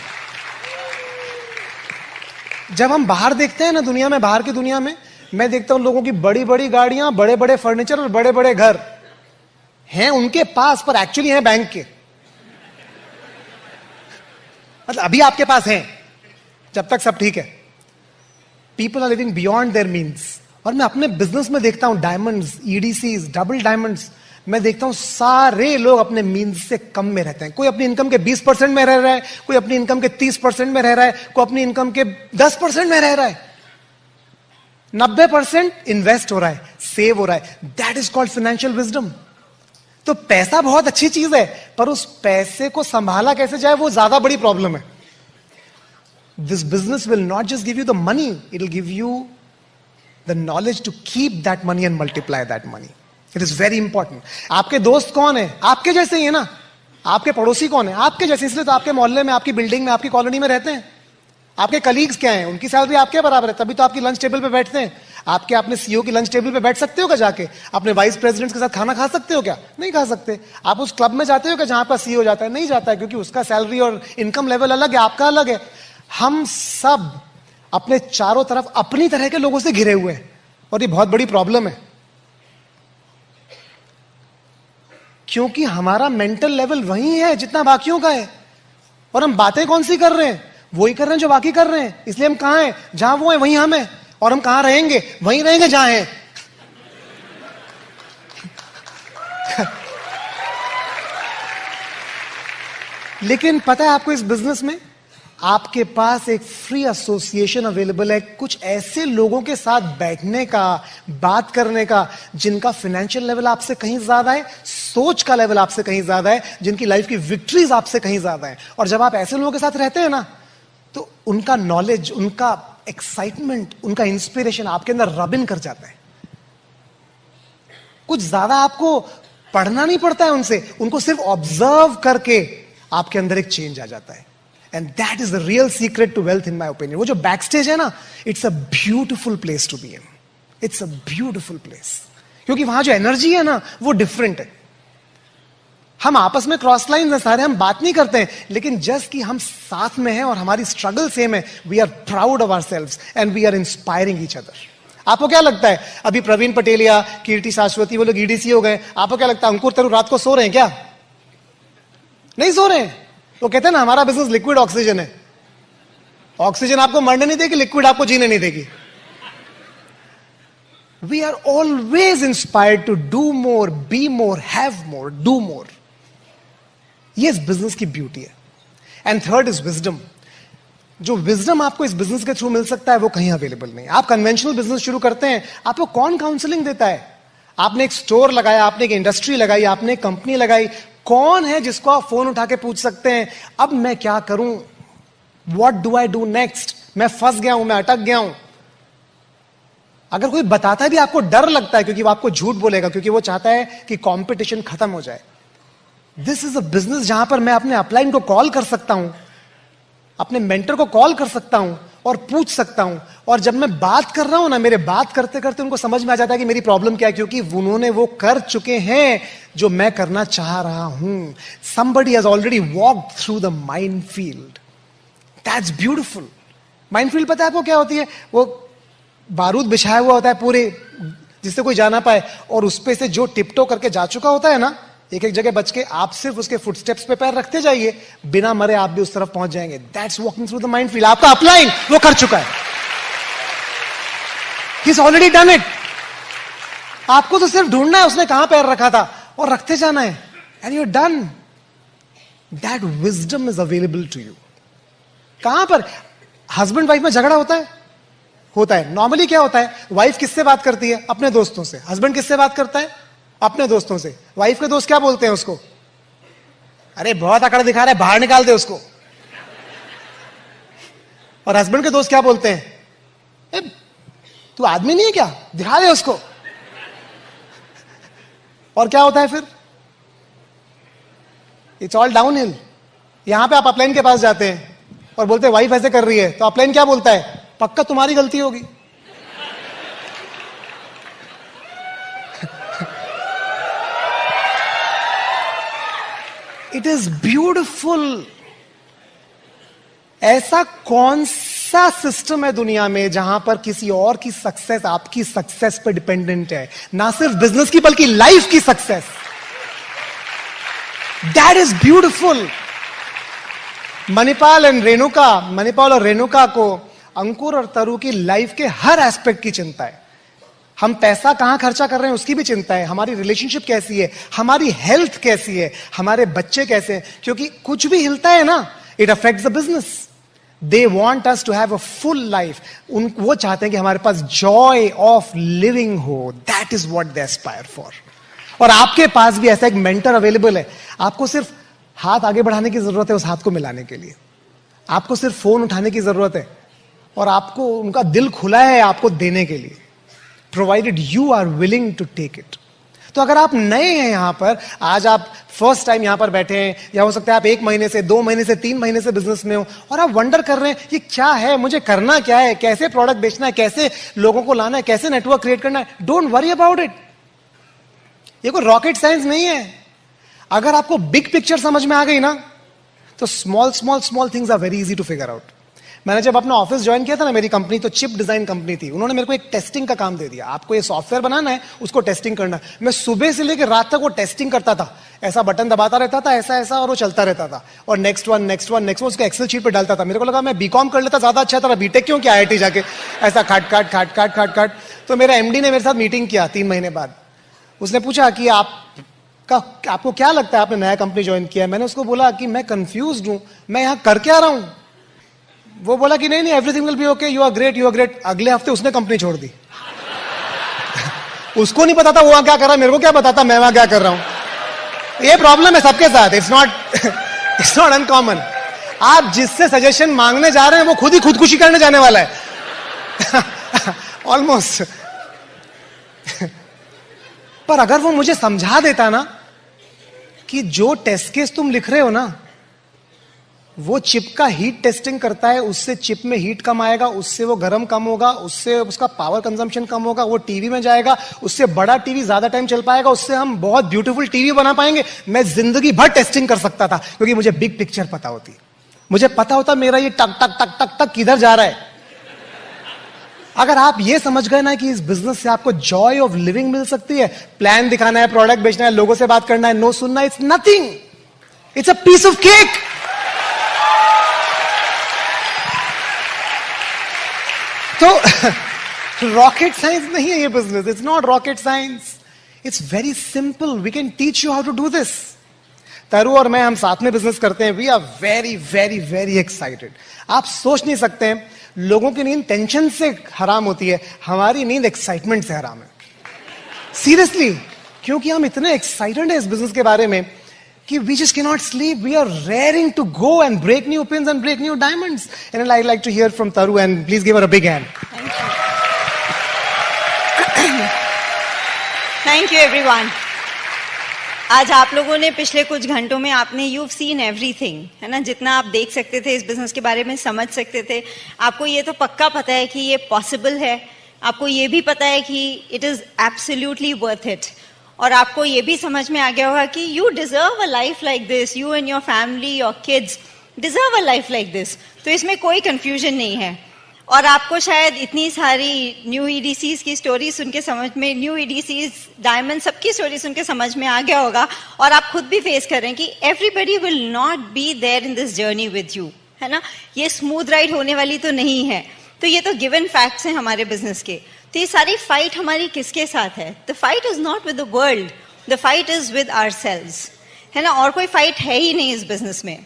जब हम बाहर देखते हैं ना दुनिया में, बाहर की दुनिया में, मैं देखता हूं लोगों की बड़ी बड़ी गाड़ियां, बड़े बड़े फर्नीचर और बड़े बड़े घर हैं उनके पास, पर एक्चुअली हैं बैंक के. मतलब अभी आपके पास हैं, जब तक सब ठीक है. People are living beyond their means. और मैं अपने बिजनेस में देखता हूं डायमंड्स, ईडीसीज, डबल डायमंड्स, मैं देखता हूं सारे लोग अपने मीन्स से कम में रहते हैं. कोई अपनी इनकम के 20% में रह रहा है, कोई अपनी इनकम के 30% में रह रहा है, कोई अपनी इनकम के 10% में रह रहा है. 90% इन्वेस्ट हो रहा है, सेव हो रहा है. That is called financial wisdom. तो पैसा बहुत अच्छी चीज है, पर उस पैसे को संभाला कैसे जाए वो ज्यादा बड़ी प्रॉब्लम है. This business will not just give you the money, it will give you the knowledge to keep that money and multiply that money. It is very important. आपके दोस्त कौन है? आपके जैसे ही है ना. आपके पड़ोसी कौन है? आपके जैसे. इसलिए तो आपके मोहल्ले में, आपकी बिल्डिंग में, आपकी कॉलोनी में रहते हैं. आपके कलीग्स क्या हैं? उनकी सैलरी आपके बराबर है, तभी तो आपकी लंच टेबल पे बैठते हैं. आपके अपने सीईओ की लंच टेबल पे बैठ सकते हो क्या जाके? अपने वाइस प्रेसिडेंट के साथ खाना खा सकते हो क्या? नहीं खा सकते. आप उस क्लब में जाते हो क्या जहां आपका सीईओ जाता है? नहीं जाता है, क्योंकि उसका सैलरी और इनकम लेवल अलग है, आपका अलग है. हम सब अपने चारों तरफ अपनी तरह के लोगों से घिरे हुए हैं, और ये बहुत बड़ी प्रॉब्लम है, क्योंकि हमारा मेंटल लेवल वही है जितना बाकियों का है. और हम बातें कौन सी कर रहे हैं? वही कर रहे हैं जो बाकी कर रहे हैं. इसलिए हम कहां हैं? जहां वो है वहीं हम हैं. और हम कहां रहेंगे? वहीं रहेंगे जहां हैं. लेकिन पता है आपको, इस बिजनेस में आपके पास एक फ्री एसोसिएशन अवेलेबल है, कुछ ऐसे लोगों के साथ बैठने का, बात करने का, जिनका फाइनेंशियल लेवल आपसे कहीं ज्यादा है, सोच का लेवल आपसे कहीं ज्यादा है, जिनकी लाइफ की विक्ट्रीज आपसे कहीं ज्यादा है. और जब आप ऐसे लोगों के साथ रहते हैं ना, तो उनका नॉलेज, उनका एक्साइटमेंट, उनका इंस्पिरेशन आपके अंदर रब इन कर जाता है. कुछ ज्यादा आपको पढ़ना नहीं पड़ता है उनसे, उनको सिर्फ ऑब्जर्व करके आपके अंदर एक चेंज आ जाता है. And that is the real secret to wealth in my opinion. वो जो बैक स्टेज है ना, it's a beautiful place to be in. It's a beautiful place, क्योंकि वहां जो एनर्जी है ना, वो डिफरेंट है. हम आपस में क्रॉस लाइन है सारे, हम बात नहीं करते हैं, लेकिन जस्ट कि हम साथ में हैं और हमारी स्ट्रगल सेम है, we are proud of ourselves and we are inspiring each other. आपको क्या लगता है, अभी प्रवीण पटेलिया, कीर्ति शाश्वती, वो लोग ईडीसी हो गए, आपको क्या लगता है अंकुर तरु रात को सो रहे हैं क्या? नहीं सो रहे हैं. वो कहते हैं ना, हमारा बिजनेस लिक्विड ऑक्सीजन है. ऑक्सीजन आपको मरने नहीं देगी, लिक्विड आपको जीने नहीं देगी. We are always inspired to do more, be more, have more, do more. ये इस बिजनेस की ब्यूटी है. And third is wisdom. जो विजडम आपको इस बिजनेस के थ्रू मिल सकता है, वो कहीं अवेलेबल नहीं. आप कन्वेंशनल बिजनेस शुरू करते हैं, आपको कौन काउंसलिंग देता है? आपने एक स्टोर लगाया, आपने एक इंडस्ट्री लगाई, आपने एक कंपनी लगाई, कौन है जिसको आप फोन उठा के पूछ सकते हैं, अब मैं क्या करूं, what do I do next, मैं फंस गया हूं, मैं अटक गया हूं. अगर कोई बताता है भी, आपको डर लगता है, क्योंकि वो आपको झूठ बोलेगा, क्योंकि वो चाहता है कि कंपटीशन खत्म हो जाए. दिस इज अ बिजनेस जहां पर मैं अपने अपलाइन को कॉल कर सकता हूं, अपने मेंटर को कॉल कर सकता हूं और पूछ सकता हूं. और जब मैं बात कर रहा हूं ना, मेरे बात करते करते उनको समझ में आ जाता है कि मेरी प्रॉब्लम क्या है, क्योंकि उन्होंने वो कर चुके हैं जो मैं करना चाह रहा हूं. somebody has already walked through the minefield. that's beautiful. Minefield पता है आपको क्या होती है? वो बारूद बिछाया हुआ होता है पूरे, जिससे कोई जा ना पाए, और उस पे से जो टिपटो करके जा चुका होता है ना, एक एक जगह बच के, आप सिर्फ उसके फुटस्टेप्स पे पैर रखते जाइए, बिना मरे आप भी उस तरफ पहुंच जाएंगे. That's walking through the minefield. आपका अपलाइन वो कर चुका है. He's already done it. आपको तो सिर्फ ढूंढना है उसने कहां पैर रखा था, और रखते जाना है. And you're done. That wisdom is available to you. कहां पर हस्बैंड वाइफ में झगड़ा होता है? होता है. नॉर्मली क्या होता है, वाइफ किससे बात करती है? अपने दोस्तों से. हस्बैंड किससे बात करता है? अपने दोस्तों से. वाइफ के दोस्त क्या बोलते हैं उसको? अरे बहुत अकड़ दिखा रहा है, बाहर निकाल दे उसको. और हस्बैंड के दोस्त क्या बोलते हैं? तू आदमी नहीं है क्या, दिखा दे उसको. और क्या होता है फिर? It's all down hill. यहां पे आप अपलाइन के पास जाते हैं, और बोलते वाइफ ऐसे कर रही है, तो अपलाइन क्या बोलता है? पक्का तुम्हारी गलती होगी। It is beautiful. ऐसा कौन सा सिस्टम है दुनिया में जहां पर किसी और की सक्सेस आपकी सक्सेस पर डिपेंडेंट है? ना सिर्फ बिजनेस की बल्कि लाइफ की success. That is beautiful. Manipal और रेणुका को अंकुर और तरु की लाइफ के हर एस्पेक्ट की चिंता है। हम पैसा कहां खर्चा कर रहे हैं उसकी भी चिंता है, हमारी रिलेशनशिप कैसी है, हमारी हेल्थ कैसी है, हमारे बच्चे कैसे हैं, क्योंकि कुछ भी हिलता है ना, it affects the business. They want us to have a full life. वो चाहते हैं कि हमारे पास जॉय ऑफ लिविंग हो। That is what they aspire for. और आपके पास भी ऐसा एक मेंटर अवेलेबल है। आपको सिर्फ हाथ आगे बढ़ाने की जरूरत है उस हाथ को मिलाने के लिए। आपको सिर्फ फोन उठाने की जरूरत है और आपको उनका दिल खुला है आपको देने के लिए, provided you are willing to take it. तो अगर आप नए हैं यहां पर, आज आप फर्स्ट टाइम यहां पर बैठे हैं, या हो सकता है आप 1 महीने से 2 महीने से 3 महीने से बिजनेस में हो और आप वंडर कर रहे हैं ये क्या है, मुझे करना क्या है, कैसे प्रोडक्ट बेचना है, कैसे लोगों को लाना है, कैसे नेटवर्क क्रिएट करना है, डोंट वरी अबाउट इट। ये कोई रॉकेट साइंस नहीं है। अगर आपको बिग पिक्चर समझ में आ गई ना, तो small things are very easy to figure out. मैंने जब अपना ऑफिस ज्वाइन किया था ना, मेरी कंपनी तो चिप डिजाइन कंपनी थी, उन्होंने मेरे को एक टेस्टिंग का काम दे दिया। आपको ये सॉफ्टवेयर बनाना है, उसको टेस्टिंग करना है। मैं सुबह से लेकर रात तक वो टेस्टिंग करता था। ऐसा बटन दबाता रहता था, ऐसा और वो चलता रहता था, और नेक्स्ट वन उसको एक्सेल शीट पे डालता था। मेरे को लगा मैं बीकॉम कर लेता ज्यादा अच्छा था, बीटेक क्यों किया IIT जाके, ऐसा खाट। तो मेरा MD ने मेरे साथ मीटिंग किया 3 महीने बाद। उसने पूछा कि आपको क्या लगता है, आपने नया कंपनी ज्वाइन किया है? मैंने उसको बोला कि मैं कंफ्यूज्ड हूं, मैं यहां कर क्या रहा हूं। वो बोला कि नहीं everything will be okay, you are great. अगले हफ्ते उसने कंपनी छोड़ दी। उसको नहीं पता था वो वहां क्या कर रहा है, मेरे को क्या बताता मैं वहां क्या कर रहा हूं। ये प्रॉब्लम है सबके साथ, इट्स नॉट अनकॉमन। आप जिससे सजेशन मांगने जा रहे हैं वो खुद ही खुदकुशी करने जाने वाला है ऑलमोस्ट। पर अगर वो मुझे समझा देता ना कि जो टेस्ट केस तुम लिख रहे हो ना, वो चिप का हीट टेस्टिंग करता है, उससे चिप में हीट कम आएगा, उससे वो गर्म कम होगा, उससे उसका पावर कंजम्पशन कम होगा, वो टीवी में जाएगा, उससे बड़ा टीवी ज्यादा टाइम चल पाएगा, उससे हम बहुत ब्यूटीफुल टीवी बना पाएंगे। मैं जिंदगी भर टेस्टिंग कर सकता था क्योंकि मुझे बिग पिक्चर पता होती। मुझे पता होता मेरा ये टक टक टक टक टक किधर जा रहा है। अगर आप ये समझ गए ना कि इस बिजनेस से आपको जॉय ऑफ लिविंग मिल सकती है, प्लान दिखाना है, प्रोडक्ट बेचना है, लोगों से बात करना है, नो सुनना, it's nothing, it's a piece of cake. तो रॉकेट साइंस नहीं है ये business, it's not rocket science, it's very simple, we can teach you how to do this. Taru और मैं, हम साथ में बिजनेस करते हैं, we are very very very excited. आप सोच नहीं सकते हैं, लोगों की नींद टेंशन से हराम होती है, हमारी नींद एक्साइटमेंट से हराम है, सीरियसली। क्योंकि हम इतने एक्साइटेड हैं इस बिजनेस के बारे में कि we just cannot sleep. We are raring to go and break new pins and break new diamonds. And I'd like to hear from Taru, and please give her a big hand. Thank you everyone. आज आप लोगों ने पिछले कुछ घंटों में आपने you've seen everything, है ना? जितना आप देख सकते थे, इस बिजनेस के बारे में समझ सकते थे, आपको ये तो पक्का पता है कि ये पॉसिबल है। आपको ये भी पता है कि it is absolutely worth it. और आपको ये भी समझ में आ गया होगा कि you deserve a life like this, you and your family, your kids deserve a life like this. तो इसमें कोई कंफ्यूजन नहीं है। और आपको शायद इतनी सारी न्यू ईडीसीज की स्टोरी सुन के समझ में, न्यू ईडीसीज, डायमंड, सबकी स्टोरी सुन के समझ में आ गया होगा। और आप खुद भी फेस कर रहे हैं कि everybody will not be there in this journey with you, है ना? ये स्मूथ राइड होने वाली तो नहीं है। तो ये तो गिवन फैक्ट्स हैं हमारे बिजनेस के। तो ये सारी फाइट हमारी किसके साथ है? The fight is not with the world, the fight is with ourselves, है ना? और कोई फाइट है ही नहीं इस बिजनेस में।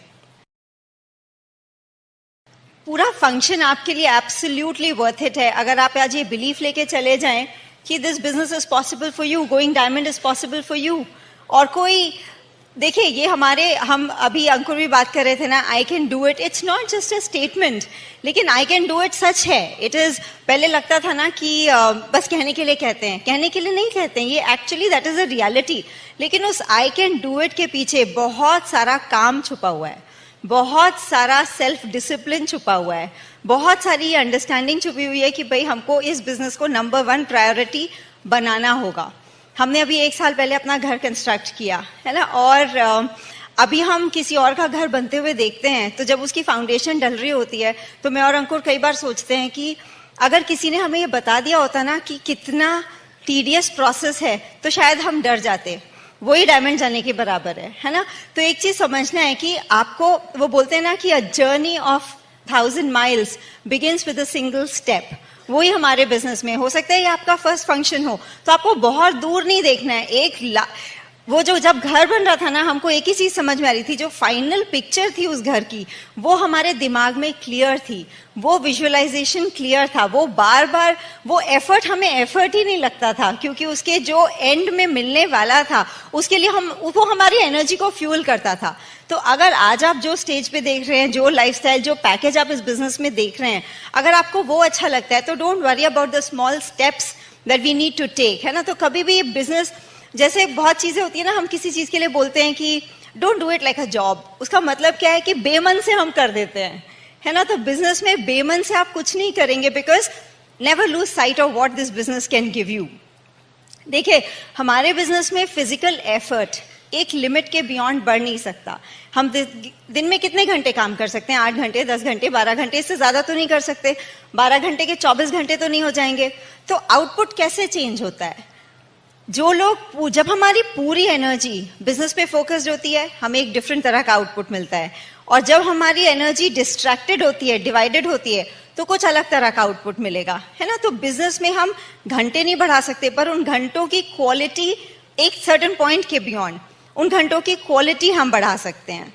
पूरा फंक्शन आपके लिए एब्सोल्युटली वर्थ इट है अगर आप आज ये बिलीफ लेके चले जाएं कि this business is possible for you, going diamond is possible for you. और कोई, देखिए, ये हम अभी अंकुर भी बात कर रहे थे ना, I can do it, it's not just a statement, लेकिन आई कैन डू इट सच है। इट इज, पहले लगता था ना कि बस कहने के लिए कहते हैं, कहने के लिए नहीं कहते हैं, ये actually that is a reality. लेकिन उस आई कैन डू इट के पीछे बहुत सारा काम छुपा हुआ है। बहुत सारा सेल्फ डिसिप्लिन छुपा हुआ है, बहुत सारी अंडरस्टैंडिंग छुपी हुई है कि भाई हमको इस बिजनेस को नंबर 1 प्रायोरिटी बनाना होगा। हमने अभी 1 साल पहले अपना घर कंस्ट्रक्ट किया है ना, और अभी हम किसी और का घर बनते हुए देखते हैं, तो जब उसकी फाउंडेशन डल रही होती है तो मैं और अंकुर कई बार सोचते हैं कि अगर किसी ने हमें ये बता दिया होता ना कि कितना टीडियस प्रोसेस है, तो शायद हम डर जाते। वही डायमंड जाने के बराबर है ना। तो एक चीज समझना है कि आपको, वो बोलते हैं ना कि a journey of 1000 miles begins with a single step. वही हमारे बिजनेस में हो सकता है, ये आपका फर्स्ट फंक्शन हो, तो आपको बहुत दूर नहीं देखना है। वो जो जब घर बन रहा था ना, हमको एक ही चीज समझ में आ रही थी, जो फाइनल पिक्चर थी उस घर की, वो हमारे दिमाग में क्लियर थी, वो विजुअलाइजेशन क्लियर था, वो बार बार वो एफर्ट, हमें एफर्ट ही नहीं लगता था, क्योंकि उसके जो एंड में मिलने वाला था उसके लिए वो हमारी एनर्जी को फ्यूल करता था। तो अगर आज आप जो स्टेज पे देख रहे हैं, जो लाइफस्टाइल, जो पैकेज आप इस बिजनेस में देख रहे हैं, अगर आपको वो अच्छा लगता है तो don't worry about the small steps that we need to take, है ना। तो कभी भी बिजनेस, जैसे बहुत चीजें होती है ना, हम किसी चीज के लिए बोलते हैं कि don't do it like a job, उसका मतलब क्या है कि बेमन से हम कर देते हैं, है ना। तो बिजनेस में बेमन से आप कुछ नहीं करेंगे, because never lose sight of what this business can give you. देखिए, हमारे बिजनेस में फिजिकल एफर्ट एक लिमिट के बियॉन्ड बढ़ नहीं सकता। हम दिन में कितने घंटे काम कर सकते हैं? 8 घंटे, 10 घंटे, 12 घंटे, इससे ज्यादा तो नहीं कर सकते। 12 घंटे के 24 घंटे तो नहीं हो जाएंगे। तो आउटपुट कैसे चेंज होता है? जो लोग, जब हमारी पूरी एनर्जी बिजनेस पे फोकस्ड होती है, हमें एक डिफरेंट तरह का आउटपुट मिलता है, और जब हमारी एनर्जी डिस्ट्रैक्टेड होती है, डिवाइडेड होती है, तो कुछ अलग तरह का आउटपुट मिलेगा, है ना। तो बिजनेस में हम घंटे नहीं बढ़ा सकते, पर उन घंटों की क्वालिटी एक सर्टेन पॉइंट के बियॉन्ड, उन घंटों की क्वालिटी हम बढ़ा सकते हैं।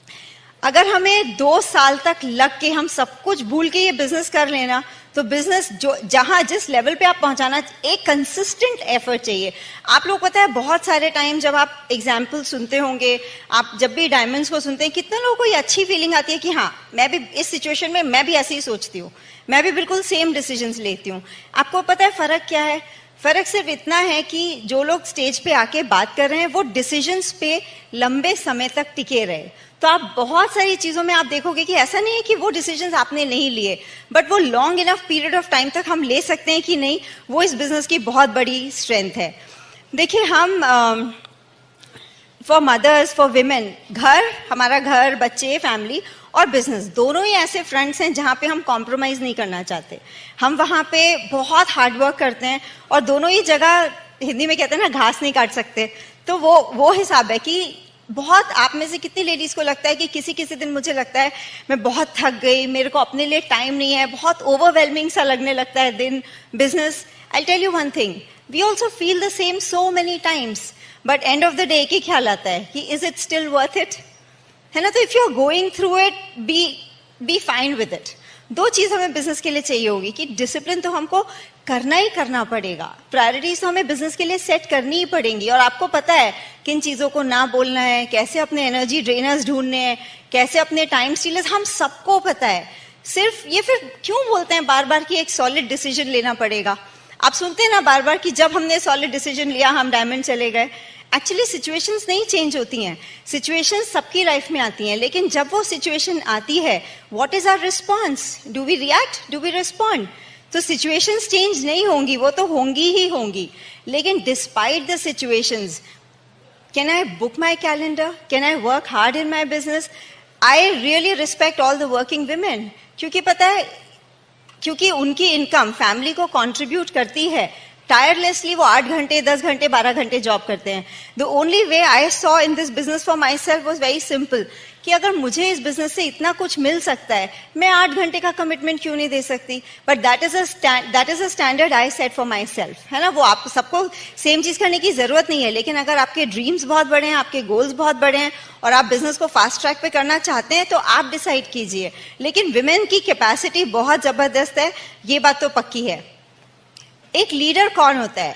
अगर हमें 2 साल तक लग के हम सब कुछ भूल के ये बिजनेस कर लेना, तो बिजनेस जो जहां जिस लेवल पे आप पहुंचाना, एक कंसिस्टेंट एफर्ट चाहिए। आप लोग पता है, बहुत सारे टाइम जब आप एग्जाम्पल सुनते होंगे, आप जब भी डायमंड्स को सुनते हैं, कितने लोगों को ये अच्छी फीलिंग आती है कि हाँ, मैं भी इस सिचुएशन में मैं भी ऐसे ही सोचती हूँ, मैं भी बिल्कुल सेम डिसीजंस लेती हूँ। आपको पता है फर्क क्या है? फर्क सिर्फ इतना है कि जो लोग स्टेज पे आके बात कर रहे हैं, वो डिसीजंस पे लंबे समय तक टिके रहे। तो आप बहुत सारी चीजों में आप देखोगे कि ऐसा नहीं है कि वो डिसीजंस आपने नहीं लिए, बट वो long enough period of time तक हम ले सकते हैं कि नहीं, वो इस बिजनेस की बहुत बड़ी स्ट्रेंथ है। देखिए, हम फॉर मदर्स, फॉर विमेन, हमारा घर, बच्चे, फैमिली और बिजनेस, दोनों ही ऐसे फ्रंट्स हैं जहां पे हम कॉम्प्रोमाइज नहीं करना चाहते। हम वहां पे बहुत हार्डवर्क करते हैं, और दोनों ही जगह, हिंदी में कहते हैं ना, घास नहीं काट सकते। तो वो हिसाब है कि बहुत, आप में से कितनी लेडीज को लगता है कि किसी किसी दिन मुझे लगता है मैं बहुत थक गई, मेरे को अपने लिए टाइम नहीं है, बहुत ओवरवेलमिंग सा लगने लगता है दिन business. I tell you one thing, we also feel the same so many times, but end of the day एक ही ख्याल आता है कि is it still worth it, है ना। तो if you are going through it, be fine with it. 2 चीज हमें बिजनेस के लिए चाहिए होगी कि डिसिप्लिन तो हमको करना ही करना पड़ेगा, प्रायोरिटीज तो हमें बिजनेस के लिए सेट करनी ही पड़ेंगी, और आपको पता है किन चीजों को ना बोलना है, कैसे अपने एनर्जी ड्रेनर्स ढूंढने हैं, कैसे अपने टाइम स्टीलर्स, हम सबको पता है। सिर्फ ये फिर क्यों बोलते हैं बार बार कि एक सॉलिड डिसीजन लेना पड़ेगा? आप सुनते हैं ना बार बार कि जब हमने सॉलिड डिसीजन लिया हम डायमंड चले गए। एक्चुअली सिचुएशंस नहीं चेंज होती हैं, सिचुएशंस सबकी लाइफ में आती हैं, लेकिन जब वो सिचुएशन आती है, what is our response? Do we react, do we respond? तो सिचुएशंस चेंज नहीं होंगी, वो तो होंगी ही होंगी, लेकिन despite the situations, can I book my calendar, can I work hard in my business? I really respect all the working women, क्योंकि पता है, क्योंकि उनकी इनकम फैमिली को कंट्रीब्यूट करती है। टायरलेसली वो 8 घंटे, 10 घंटे, 12 घंटे जॉब करते हैं। The only way I saw in this business for my self was very simple, कि अगर मुझे इस बिजनेस से इतना कुछ मिल सकता है, मैं 8 घंटे का कमिटमेंट क्यों नहीं दे सकती? But that is a standard I set for my self, है ना। वो आप सबको सेम चीज करने की जरूरत नहीं है, लेकिन अगर आपके ड्रीम्स बहुत बड़े हैं, आपके गोल्स बहुत बड़े हैं, और आप बिजनेस को फास्ट ट्रैक पे करना चाहते हैं, तो आप डिसाइड कीजिए। लेकिन विमेन की कैपेसिटी बहुत जबरदस्त है, ये बात तो पक्की है। एक लीडर कौन होता है?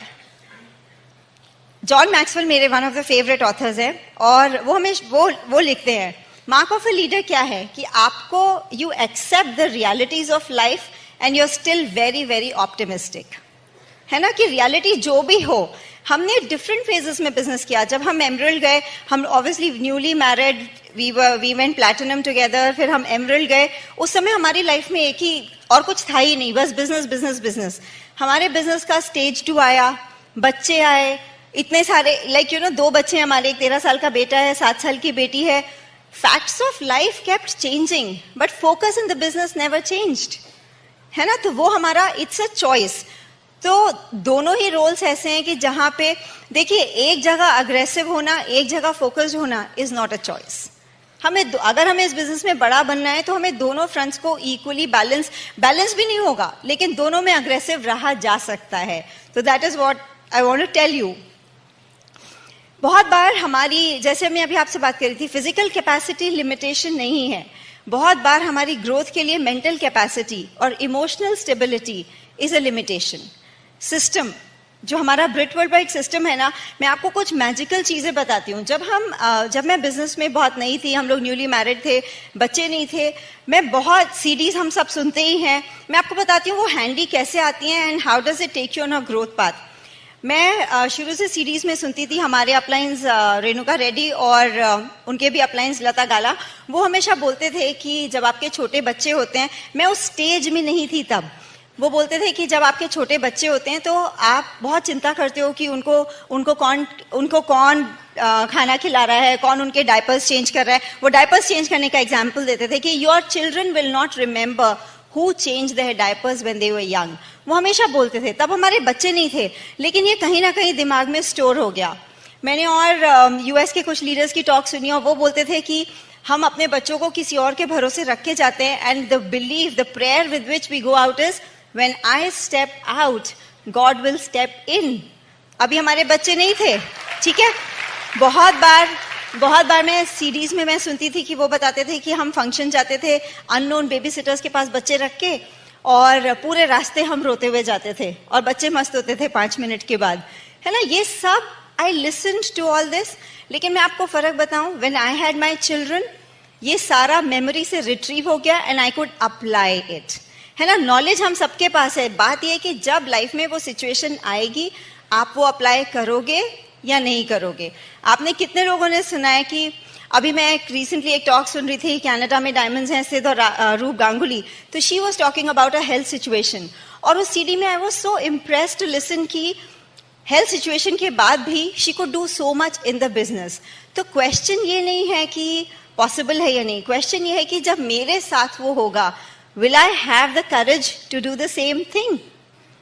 जॉन मैक्सवेल मेरे one of the favourite authors है, और वो हमें वो लिखते हैं, मार्क ऑफ अ लीडर क्या है कि आपको, you accept the realities of life and you are still very very optimistic, है ना। कि रियलिटी जो भी हो, हमने डिफरेंट फेजेस में बिजनेस किया. जब हम एमरल्ड गए, हम obviously newly married, we went platinum together, फिर हम एमरल्ड गए. उस समय हमारी लाइफ में एक ही और कुछ था ही नहीं, बस बिजनेस बिजनेस बिजनेस. हमारे बिजनेस का स्टेज 2 आया, बच्चे आए, इतने सारे, लाइक यू नो 2 बच्चे हैं हमारे, एक 13 साल का बेटा है, 7 साल की बेटी है. Facts of life kept changing but focus in the business never changed, है ना. तो वो हमारा, इट्स अ चॉइस. तो दोनों ही रोल्स ऐसे हैं कि जहां पे देखिए, एक जगह अग्रेसिव होना, एक जगह फोकस्ड होना इज नॉट अ चॉइस. अगर हमें इस बिजनेस में बड़ा बनना है तो हमें दोनों फ्रंट्स को इक्वली बैलेंस भी नहीं होगा, लेकिन दोनों में अग्रेसिव रहा जा सकता है. तो that is what I want to tell you. बहुत बार हमारी, जैसे मैं अभी आपसे बात कर रही थी, फिजिकल कैपेसिटी लिमिटेशन नहीं है. बहुत बार हमारी ग्रोथ के लिए मेंटल कैपेसिटी और emotional stability is a limitation. System, जो हमारा ब्रिट वर्ल्ड वाइड सिस्टम है ना, मैं आपको कुछ मैजिकल चीजें बताती हूँ. जब मैं बिजनेस में बहुत नई थी, हम लोग न्यूली मैरिड थे, बच्चे नहीं थे, मैं बहुत सीडीज हम सब सुनते ही हैं. मैं आपको बताती हूँ वो हैंडी कैसे आती हैं and how does it take you on a growth path. मैं शुरू से सीरीज में सुनती थी. हमारे अपलाइंस रेणुका रेड्डी और उनके भी अपलाइंस लता गाला, वो हमेशा बोलते थे कि जब आपके छोटे बच्चे होते हैं, मैं उस स्टेज में नहीं थी तब, वो बोलते थे कि जब आपके छोटे बच्चे होते हैं तो आप बहुत चिंता करते हो कि उनको कौन खाना खिला रहा है, कौन उनके डायपर्स चेंज कर रहा है. वो डायपर्स चेंज करने का एग्जाम्पल देते थे कि your children will not remember who changed their diapers when they were young. वो हमेशा बोलते थे. तब हमारे बच्चे नहीं थे, लेकिन ये कहीं ना कहीं दिमाग में स्टोर हो गया. मैंने और यूएस के कुछ लीडर्स की टॉक सुनी और वो बोलते थे कि हम अपने बच्चों को किसी और के भरोसे रख के जाते हैं, and the believe, the prayer with which we go out is when I step out God will step in. अभी हमारे बच्चे नहीं थे, ठीक है. बहुत बार मैं सीडीज में मैं सुनती थी कि वो बताते थे कि हम फंक्शन जाते थे अननोन बेबी सिटर्स के पास बच्चे रख के, और पूरे रास्ते हम रोते हुए जाते थे और बच्चे मस्त होते थे 5 मिनट के बाद, है ना. ये सब आई लिसन्ड टू ऑल दिस. लेकिन मैं आपको फर्क बताऊं, when I had my children, ये सारा मेमोरी से रिट्रीव हो गया and I could apply it, है ना. नॉलेज हम सबके पास है. बात ये कि जब लाइफ में वो सिचुएशन आएगी, आप वो अप्लाई करोगे या नहीं करोगे. आपने कितने लोगों ने सुना है कि, अभी मैं रिसेंटली एक टॉक सुन रही थी, कनाडा में डायमंड्स हैं सिद्ध और रूप गांगुली, तो she was talking about a health situation, और उस सीडी में I was so impressed to listen कि हेल्थ सिचुएशन के बाद भी she could do so much in the business. तो क्वेश्चन ये नहीं है कि पॉसिबल है या नहीं, क्वेश्चन ये है कि जब मेरे साथ वो होगा, will I have the courage to do the same thing,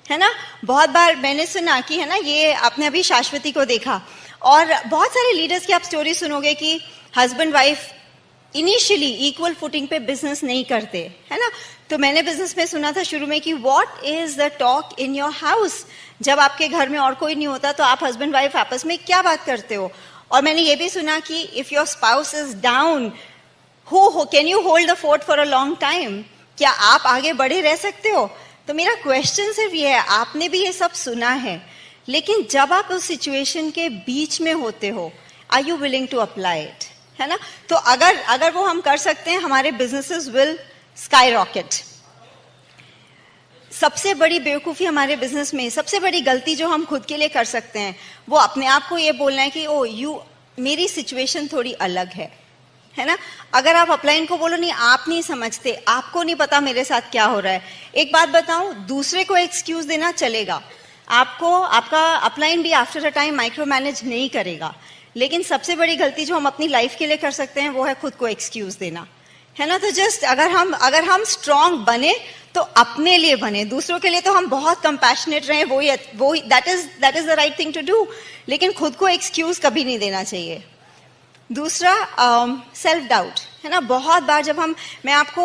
है ना. बहुत बार मैंने सुना कि, है ना, ये आपने अभी शाश्वती को देखा, और बहुत सारे लीडर्स की आप स्टोरी सुनोगे कि husband wife initially equal footing पे बिजनेस नहीं करते, है ना. तो मैंने बिजनेस में सुना था शुरू में कि what is the talk in your house. जब आपके घर में और कोई नहीं होता तो आप हस्बैंड वाइफ आपस में क्या बात करते हो. और मैंने ये भी सुना कि if your spouse is down, can you hold the fort for a long time. क्या आप आगे बढ़े रह सकते हो. तो मेरा क्वेश्चन सिर्फ ये है, आपने भी ये सब सुना है, लेकिन जब आप उस सिचुएशन के बीच में होते हो, are you willing to apply it, है ना. तो अगर वो हम कर सकते हैं, हमारे बिजनेसेस विल स्काई रॉकेट. सबसे बड़ी बेवकूफी हमारे बिजनेस में, सबसे बड़ी गलती जो हम खुद के लिए कर सकते हैं, वो अपने आप को ये बोलना है कि मेरी सिचुएशन थोड़ी अलग है ना. अगर आप अपलाइन को बोलो, नहीं आप नहीं समझते, आपको नहीं पता मेरे साथ क्या हो रहा है. एक बात बताऊं, दूसरे को एक्सक्यूज देना चलेगा, आपका अपलाइन भी after a time micro manage नहीं करेगा, लेकिन सबसे बड़ी गलती जो हम अपनी लाइफ के लिए कर सकते हैं वो है खुद को एक्सक्यूज देना, है ना. तो जस्ट अगर हम स्ट्रांग बने तो अपने लिए बने, दूसरों के लिए तो हम बहुत कंपैशनेट रहे, वो that is the right thing to do, लेकिन खुद को एक्सक्यूज कभी नहीं देना चाहिए. दूसरा, सेल्फ डाउट, है ना. बहुत बार मैं आपको,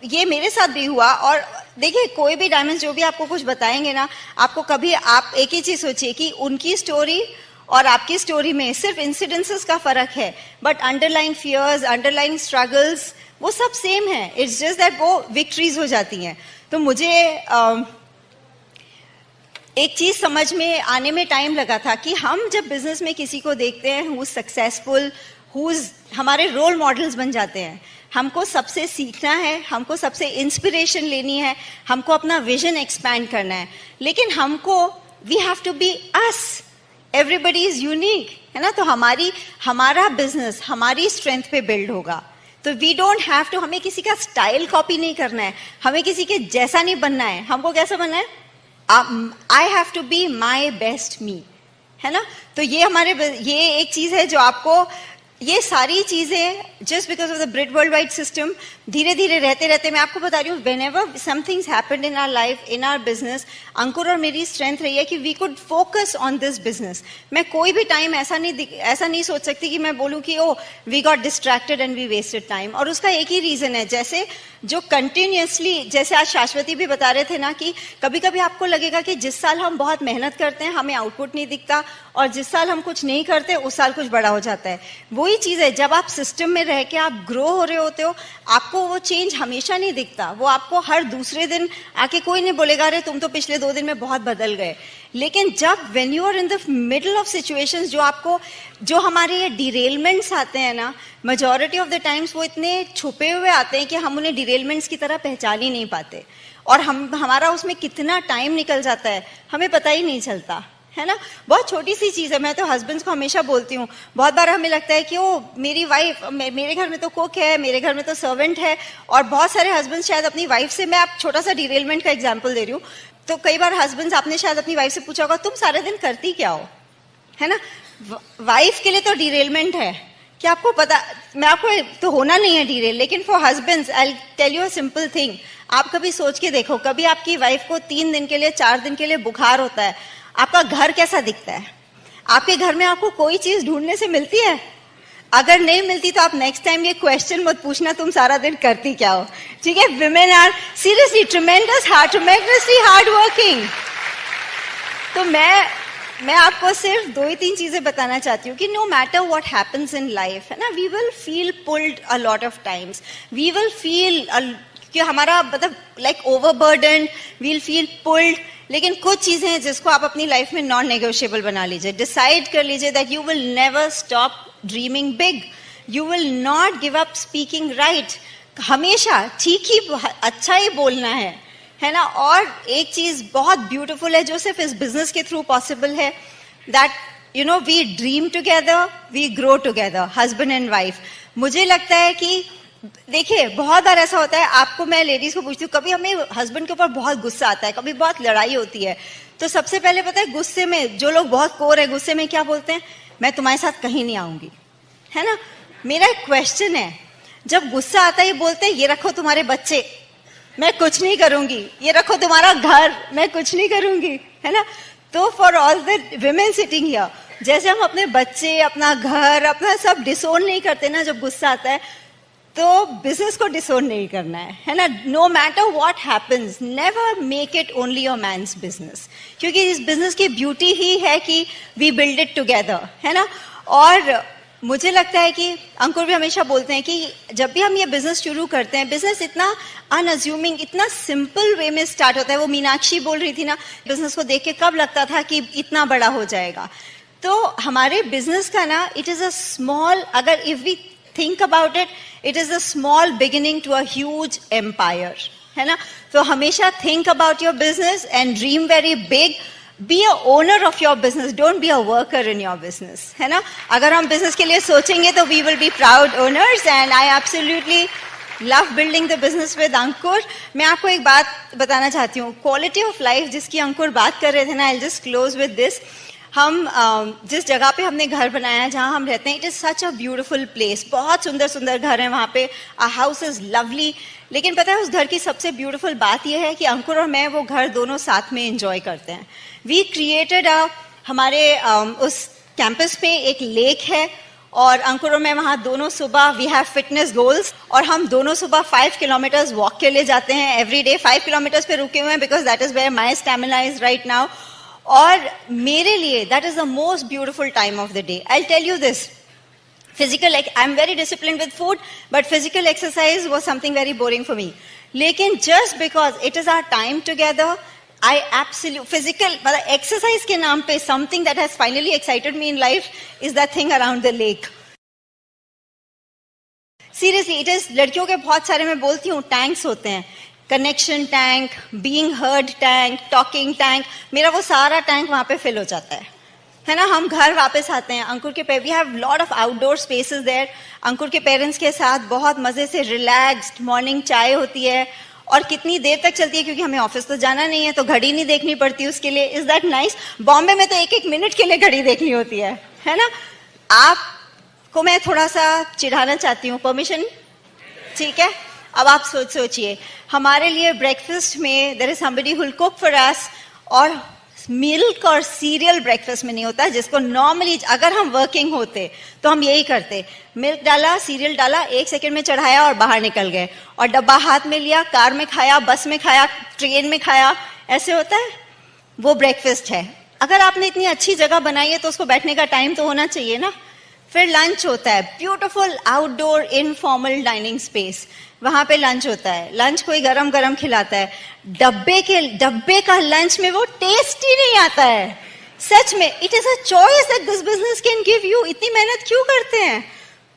ये मेरे साथ भी हुआ, और देखिए कोई भी डायमंड जो भी आपको कुछ बताएंगे ना, आपको कभी, आप एक ही चीज सोचिए कि उनकी स्टोरी और आपकी स्टोरी में सिर्फ इंसिडेंसेस का फर्क है, but underline fears, underline struggles वो सब सेम है. इट्स जस्ट दैट वो विक्ट्रीज हो जाती हैं. तो मुझे एक चीज समझ में आने में टाइम लगा था कि हम जब बिजनेस में किसी को देखते हैं हु सक्सेसफुल, हमारे रोल मॉडल्स बन जाते हैं, हमको सबसे सीखना है, हमको सबसे इंस्पिरेशन लेनी है, हमको अपना विजन एक्सपैंड करना है, लेकिन हमको we have to be us. Everybody is unique, है ना. तो हमारा बिजनेस हमारी स्ट्रेंथ पे बिल्ड होगा. तो वी डोंट हैव टू, हमें किसी का स्टाइल कॉपी नहीं करना है, हमें किसी के जैसा नहीं बनना है. हमको कैसा बनना है? I have to be my best me, है ना. तो ये एक चीज है जो आपको, ये सारी चीजें just because of the Britt Worldwide system धीरे धीरे रहते मैं आपको बता रही हूँ, whenever somethings happened in our life, in our business, Ankur और मेरी स्ट्रेंथ रही है कि we could focus on this business. मैं कोई भी टाइम ऐसा नहीं सोच सकती कि मैं बोलूँ कि oh we got distracted and we wasted time. और उसका एक ही रीजन है, जैसे जो कंटिन्यूसली, जैसे आज शाश्वती भी बता रहे थे ना कि कभी कभी आपको लगेगा कि जिस साल हम बहुत मेहनत करते हैं हमें आउटपुट नहीं दिखता, और जिस साल हम कुछ नहीं करते उस साल कुछ बड़ा हो जाता है. वही चीज है, जब आप सिस्टम में रह के आप ग्रो हो रहे होते हो, आपको वो चेंज हमेशा नहीं दिखता. वो आपको हर दूसरे दिन आके कोई नहीं बोलेगा अरे तुम तो पिछले 2 दिन में बहुत बदल गए. लेकिन जब when you are in the middle of situations, जो हमारे ये डिरेलमेंट्स आते हैं ना, मेजॉरिटी ऑफ द टाइम्स वो इतने छुपे हुए आते हैं कि हम उन्हें डिरेलमेंट्स की तरह पहचान ही नहीं पाते, और हमारा उसमें कितना टाइम निकल जाता है हमें पता ही नहीं चलता, है ना. बहुत छोटी सी चीज है. मैं तो हस्बैंड्स को हमेशा बोलती हूँ, बहुत बार हमें लगता है कि ओ मेरी वाइफ, मेरे घर में तो कुक है, मेरे घर में तो सर्वेंट है, और बहुत सारे हस्बैंड्स शायद अपनी वाइफ से, मैं आप छोटा सा डिरेलमेंट का एग्जांपल दे रही हूँ, तो कई बार हस्बैंड्स, आपने शायद अपनी वाइफ से पूछा होगा तुम सारे दिन करती क्या हो, है ना. वाइफ के लिए तो डिरेलमेंट है कि आपको पता, मैं आपको तो होना नहीं है डिरेल, लेकिन for husbands I tell you a simple thing. आप कभी सोच के देखो, कभी आपकी वाइफ को 3 दिन के लिए, 4 दिन के लिए बुखार होता है, आपका घर कैसा दिखता है? आपके घर में आपको कोई चीज ढूंढने से मिलती है? अगर नहीं मिलती तो आप नेक्स्ट टाइम ये क्वेश्चन मत पूछना तुम सारा दिन करती क्या हो, ठीक है. Women are seriously tremendously hard working. तो मैं आपको सिर्फ 2 ही 3 चीजें बताना चाहती हूँ कि no matter what happens in life, है ना, we will feel pulled a lot of times, we will feel कि हमारा मतलब like overburden, we will feel pulled. लेकिन कुछ चीजें हैं जिसको आप अपनी लाइफ में नॉन नेगोशिएबल बना लीजिए. डिसाइड कर लीजिए that you will never stop dreaming big, you will not give up speaking right. हमेशा ठीक ही, अच्छा ही बोलना है ना. और एक चीज बहुत ब्यूटीफुल है जो सिर्फ इस बिजनेस के थ्रू पॉसिबल है, that you know we dream together, we grow together, husband and wife. मुझे लगता है कि देखिए बहुत बार ऐसा होता है, आपको, मैं लेडीज को पूछती हूँ, कभी हमें हस्बैंड के ऊपर बहुत गुस्सा आता है, कभी बहुत लड़ाई होती है, तो सबसे पहले पता है गुस्से में, जो लोग बहुत कोर है गुस्से में क्या बोलते हैं, मैं तुम्हारे साथ कहीं नहीं आऊंगी, है ना. मेरा एक क्वेश्चन है, जब गुस्सा आता है ये बोलते हैं ये रखो तुम्हारे बच्चे, मैं कुछ नहीं करूंगी, ये रखो तुम्हारा घर, मैं कुछ नहीं करूंगी, है ना. तो for all the women sitting here, जैसे हम अपने बच्चे, अपना घर, अपना सब डिसोन नहीं करते ना जब गुस्सा आता है, तो बिजनेस को डिसोन नहीं करना है ना. No matter what happens, never make it only your man's business, क्योंकि इस बिजनेस की ब्यूटी ही है कि वी बिल्ड इट टुगेदर, है ना. और मुझे लगता है कि अंकुर भी हमेशा बोलते हैं कि जब भी हम ये बिजनेस शुरू करते हैं, बिजनेस इतना अनअज्यूमिंग, इतना सिंपल वे में स्टार्ट होता है. वो मीनाक्षी बोल रही थी ना, बिजनेस को देख के कब लगता था कि इतना बड़ा हो जाएगा. तो हमारे बिजनेस का ना, इट इज अ स्मॉल, अगर if we think about it, it is a small beginning to a huge empire, है ना. तो हमेशा think about your business and dream very big. Be a owner of your business, don't be a worker in your business, है ना. अगर हम business के लिए सोचेंगे तो we will be proud owners, and I absolutely love building the business with अंकुर. मैं आपको एक बात बताना चाहती हूँ, quality of life जिसकी अंकुर बात कर रहे थे ना, I'll just close with this. हम जिस जगह पे हमने घर बनाया है, जहाँ हम रहते हैं, it is such a beautiful place, बहुत सुंदर सुंदर घर हैं वहाँ पे, आ हाउस इज लवली. लेकिन पता है उस घर की सबसे ब्यूटीफुल बात यह है कि अंकुर और मैं वो घर दोनों साथ में एंजॉय करते हैं. वी क्रिएटेड हमारे उस कैंपस पे एक लेक है, और अंकुर और मैं वहाँ दोनों सुबह, वी हैव फिटनेस गोल्स, और हम दोनों सुबह 5 किलोमीटर्स वॉक के लिए जाते हैं एवरी डे. 5 किलोमीटर्स पे रुके हुए हैं because that is where my stamina is right now. और मेरे लिए that is the most beautiful time of the day. I tell you this, physical, I am very discipline with food, but physical exercise was something very boring for me. लेकिन just because it is our time together, I absolute physical, मतलब exercise के नाम पे something that has finally excited me in life is that thing around the lake. Seriously it is, लड़कियों के बहुत सारे, मैं बोलती हूँ, टैंक्स होते हैं, connection tank, being heard tank, talking tank. मेरा वो सारा टैंक वहां पे फिल हो जाता है. है ना, हम घर वापस आते हैं, अंकुर के we have lot of outdoor spaces there, Ankur के पेरेंट्स के साथ बहुत मजे से रिलैक्स्ड मॉर्निंग चाय होती है, और कितनी देर तक चलती है क्योंकि हमें ऑफिस तो जाना नहीं है, तो घड़ी नहीं देखनी पड़ती उसके लिए. Is that nice? बॉम्बे में तो एक एक मिनट के लिए घड़ी देखनी होती है ना. आपको मैं थोड़ा सा चिढ़ाना चाहती हूँ, परमिशन? ठीक है. अब आप सोचिए, हमारे लिए ब्रेकफास्ट में there is somebody who will cook for us, और मिल्क और सीरियल ब्रेकफास्ट में नहीं होता, जिसको नॉर्मली अगर हम वर्किंग होते तो हम यही करते, मिल्क डाला, सीरियल डाला, 1 सेकंड में चढ़ाया और बाहर निकल गए, और डब्बा हाथ में लिया, कार में खाया, बस में खाया, ट्रेन में खाया, ऐसे होता है. वो ब्रेकफास्ट है. अगर आपने इतनी अच्छी जगह बनाई है तो उसको बैठने का टाइम तो होना चाहिए ना. फिर लंच होता है, beautiful outdoor informal dining space, वहां पे लंच होता है. लंच कोई गरम गरम खिलाता है. डब्बे का लंच में वो टेस्ट ही नहीं आता है. सच में it is a choice that this business can give you. इतनी मेहनत क्यों करते हैं,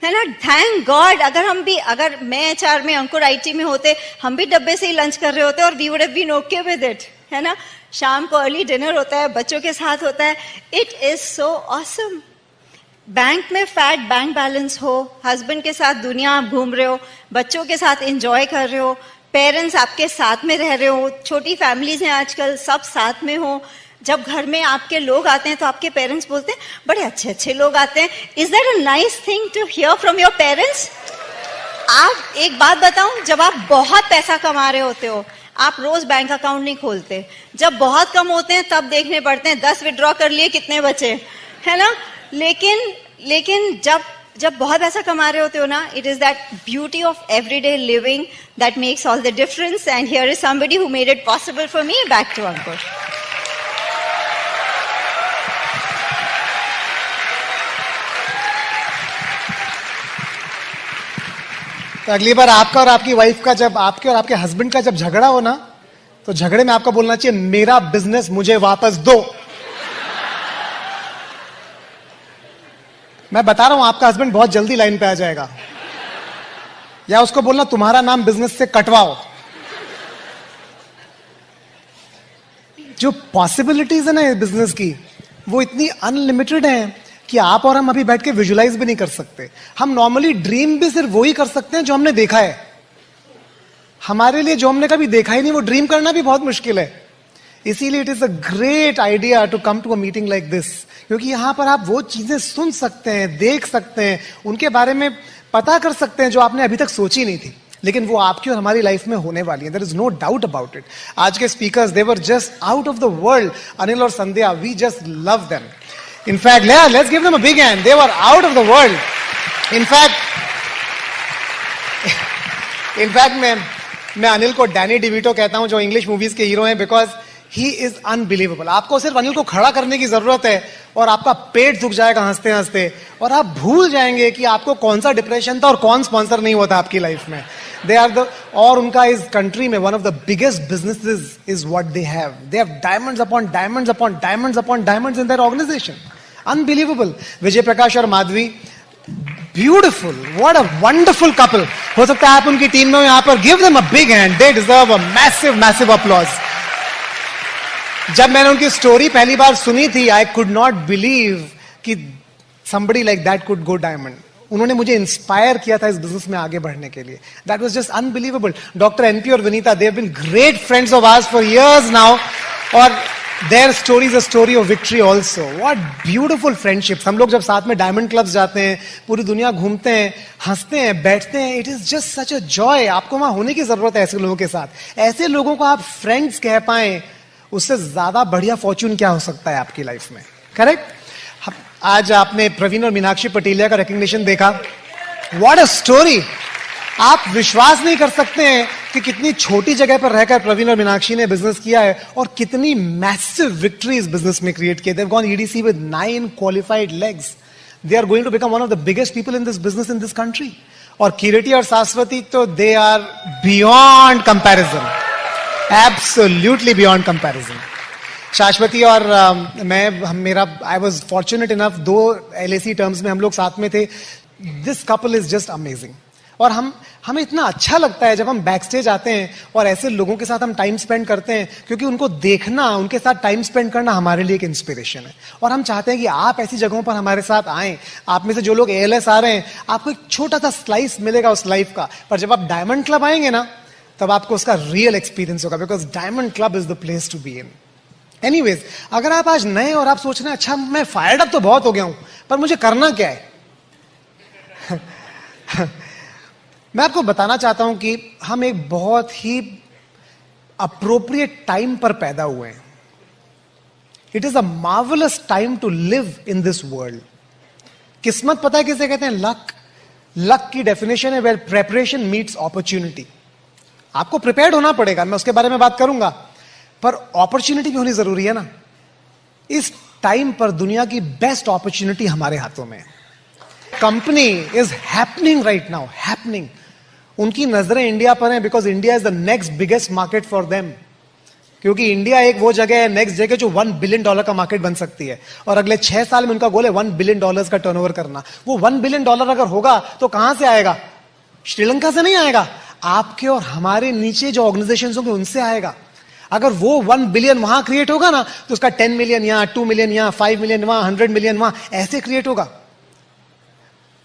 है ना. Thank God. अगर मैं HR में, अंकुर IT में होते, हम भी डब्बे से ही लंच कर रहे होते और we would have been okay with it, है ना. शाम को अर्ली डिनर होता है, बच्चों के साथ होता है. It is so awesome. Bank में फैट बैंक बैलेंस हो, हस्बैंड के साथ दुनिया आप घूम रहे हो, बच्चों के साथ एंजॉय कर रहे हो, पेरेंट्स आपके साथ में रह रहे हो, छोटी फैमिलीज हैं आजकल, सब साथ में हो. जब घर में आपके लोग आते हैं तो आपके पेरेंट्स बोलते हैं बड़े अच्छे अच्छे लोग आते हैं. Is that a nice thing to hear from your parents? आप एक बात बताऊं, जब आप बहुत पैसा कमा रहे होते हो, आप रोज बैंक अकाउंट नहीं खोलते. जब बहुत कम होते हैं तब देखने पड़ते हैं, 10 विड्रॉ कर लिए, कितने बचे, है ना. लेकिन जब बहुत पैसा कमा रहे होते हो ना, it is that beauty of everyday living that makes all the difference. And here is somebody who made it possible for me. Back to Ankur. तो अगली बार आपका और आपकी वाइफ का, जब आपके और आपके हस्बैंड का जब झगड़ा हो ना, तो झगड़े में आपका बोलना चाहिए मेरा बिजनेस मुझे वापस दो. मैं बता रहा हूं आपका हस्बैंड बहुत जल्दी लाइन पे आ जाएगा. या उसको बोलना तुम्हारा नाम बिजनेस से कटवाओ. जो पॉसिबिलिटीज है ना इस बिजनेस की, वो इतनी अनलिमिटेड है कि आप और हम अभी बैठ के विजुलाइज भी नहीं कर सकते. हम नॉर्मली ड्रीम भी सिर्फ वही कर सकते हैं जो हमने देखा है. हमारे लिए जो हमने कभी देखा ही नहीं, वो ड्रीम करना भी बहुत मुश्किल है. इसीलिए it is a great idea to come to a meeting like this, क्योंकि यहां पर आप वो चीजें सुन सकते हैं, देख सकते हैं, उनके बारे में पता कर सकते हैं जो आपने अभी तक सोची नहीं थी, लेकिन वो आपकी और हमारी लाइफ में होने वाली है. There is no doubt about it. आज के speakers, they were just out of the world. Anil और Sandhya, we just love them. In fact, let's give them a big hand. They were out of the world. In fact, मैं अनिल को Danny डिविटो कहता हूं जो English movies के hero हैं, because he is unbelievable. आपको सिर्फ अनिल को खड़ा करने की जरूरत है और आपका पेट दुख जाएगा हंसते हंसते, और आप भूल जाएंगे कि आपको कौन सा डिप्रेशन था और कौन स्पॉन्सर नहीं होता आपकी लाइफ में. They are और उनका इस कंट्री में one of the biggest businesses is what they have. They have diamonds upon diamonds upon diamonds upon diamonds in their organization. Unbelievable. Vijay Prakash और Madhavi, beautiful. What a wonderful couple. हो सकता है आप उनकी टीम में यहां पर. Give them a big hand. They deserve a massive applause. जब मैंने उनकी स्टोरी पहली बार सुनी थी, I could not believe कि somebody like that could go diamond. उन्होंने मुझे इंस्पायर किया था इस बिजनेस में आगे बढ़ने के लिए. That was just unbelievable. Doctor NP और Vinita, they have been great friends of ours for years now, और their story is a story of victory also. What beautiful friendships. हम लोग जब साथ में डायमंड क्लब्स जाते हैं, पूरी दुनिया घूमते हैं, हंसते हैं, बैठते हैं, it is just such a joy. आपको वहां होने की जरूरत है ऐसे लोगों के साथ. ऐसे लोगों को आप फ्रेंड्स कह पाए, उससे ज्यादा बढ़िया फॉर्च्यून क्या हो सकता है आपकी लाइफ में. करेक्ट. आज आपने प्रवीण और मीनाक्षी पटेलिया का रिकग्निशन देखा. What a story. आप विश्वास नहीं कर सकते हैं कि कितनी छोटी जगह पर रहकर प्रवीण और मीनाक्षी ने बिजनेस किया है और कितनी मैसिव विक्ट्रीज बिजनेस में क्रिएट किए. They have gone EDC with 9 qualified legs. They are going to become one of the biggest people in this business in this country. और किरीटी और शाश्वती तो they are beyond comparison. Absolutely beyond comparison. Shashwati और I was fortunate enough, 2 LAC terms में हम लोग साथ में थे. This couple is just amazing. और हमें इतना अच्छा लगता है जब हम बैक स्टेज आते हैं और ऐसे लोगों के साथ हम टाइम स्पेंड करते हैं, क्योंकि उनको देखना, उनके साथ टाइम स्पेंड करना हमारे लिए एक इंस्पिरेशन है। और हम चाहते हैं कि आप ऐसी जगहों पर हमारे साथ आएं। आप में से जो लोग ALS आ रहे हैं, आपको एक छोटा सा स्लाइस मिलेगा उस लाइफ का, पर जब आप डायमंड क्लब आएंगे ना, तब आपको उसका रियल एक्सपीरियंस होगा, because diamond club is the place to be in. Anyways, अगर आप आज नए और आप सोच रहे हैं अच्छा मैं फायर्ड अप तो बहुत हो गया हूं, पर मुझे करना क्या है मैं आपको बताना चाहता हूं कि हम एक बहुत ही अप्रोप्रिएट टाइम पर पैदा हुए हैं। It is a marvellous time to live in this world. किस्मत पता है किसे कहते हैं? लक। लक की डेफिनेशन है वेयर प्रेपरेशन मीट्स अपॉर्चुनिटी। आपको प्रिपेयर्ड होना पड़ेगा, मैं उसके बारे में बात करूंगा, पर अपॉर्चुनिटी भी होनी जरूरी है ना। इस टाइम पर दुनिया की बेस्ट अपॉर्चुनिटी हमारे हाथों में है। Company is happening right now, happening. उनकी नजरें इंडिया पर हैं because India is the next biggest market for them. क्योंकि इंडिया एक वो जगह है, नेक्स्ट जगह जो $1 बिलियन का मार्केट बन सकती है, और अगले 6 साल में उनका गोल है $1 बिलियन का टर्नओवर करना। वो $1 बिलियन अगर होगा तो कहां से आएगा? श्रीलंका से नहीं आएगा, आपके और हमारे नीचे जो ऑर्गेनाइजेशन होंगे उनसे आएगा। अगर वो 1 बिलियन वहां क्रिएट होगा ना, तो उसका 10 मिलियन यहां, 2 मिलियन यहां, 5 मिलियन वहां, 100 मिलियन वहां, ऐसे क्रिएट होगा।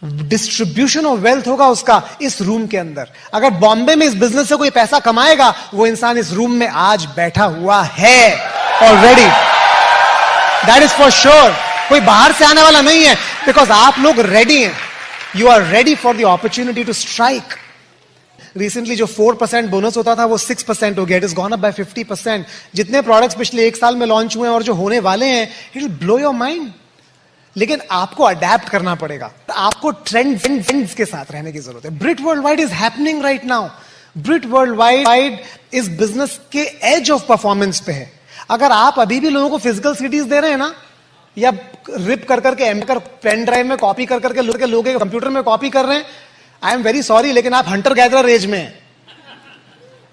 डिस्ट्रीब्यूशन ऑफ वेल्थ होगा उसका इस रूम के अंदर। अगर बॉम्बे में इस बिजनेस से कोई पैसा कमाएगा, वो इंसान इस रूम में आज बैठा हुआ है already, that is for sure. कोई बाहर से आने वाला नहीं है, बिकॉज आप लोग रेडी हैं। You are ready for the opportunity to strike. Recently जो 4% बोनस होता था वो 6% हो गया। It is gone up by 50%। जितने प्रोडक्ट्स पिछले 1 साल में लॉन्च हुए हैं और जो होने वाले हैं, it will blow your mind. लेकिन आपको अडेप्ट करना पड़ेगा, आपको ट्रेंड्स के साथ रहने की जरूरत है। Britt world wide is happening right now. Britt world wide इस बिजनेस के एज ऑफ परफॉर्मेंस पे है। अगर आप अभी भी लोगों को फिजिकल सीडीज दे रहे हैं ना, या रिप कर करके पेन ड्राइव में कॉपी कर करके लोगों के कंप्यूटर में कॉपी कर रहे हैं, आई एम वेरी सॉरी, लेकिन आप हंटर गैदरर एज में हैं।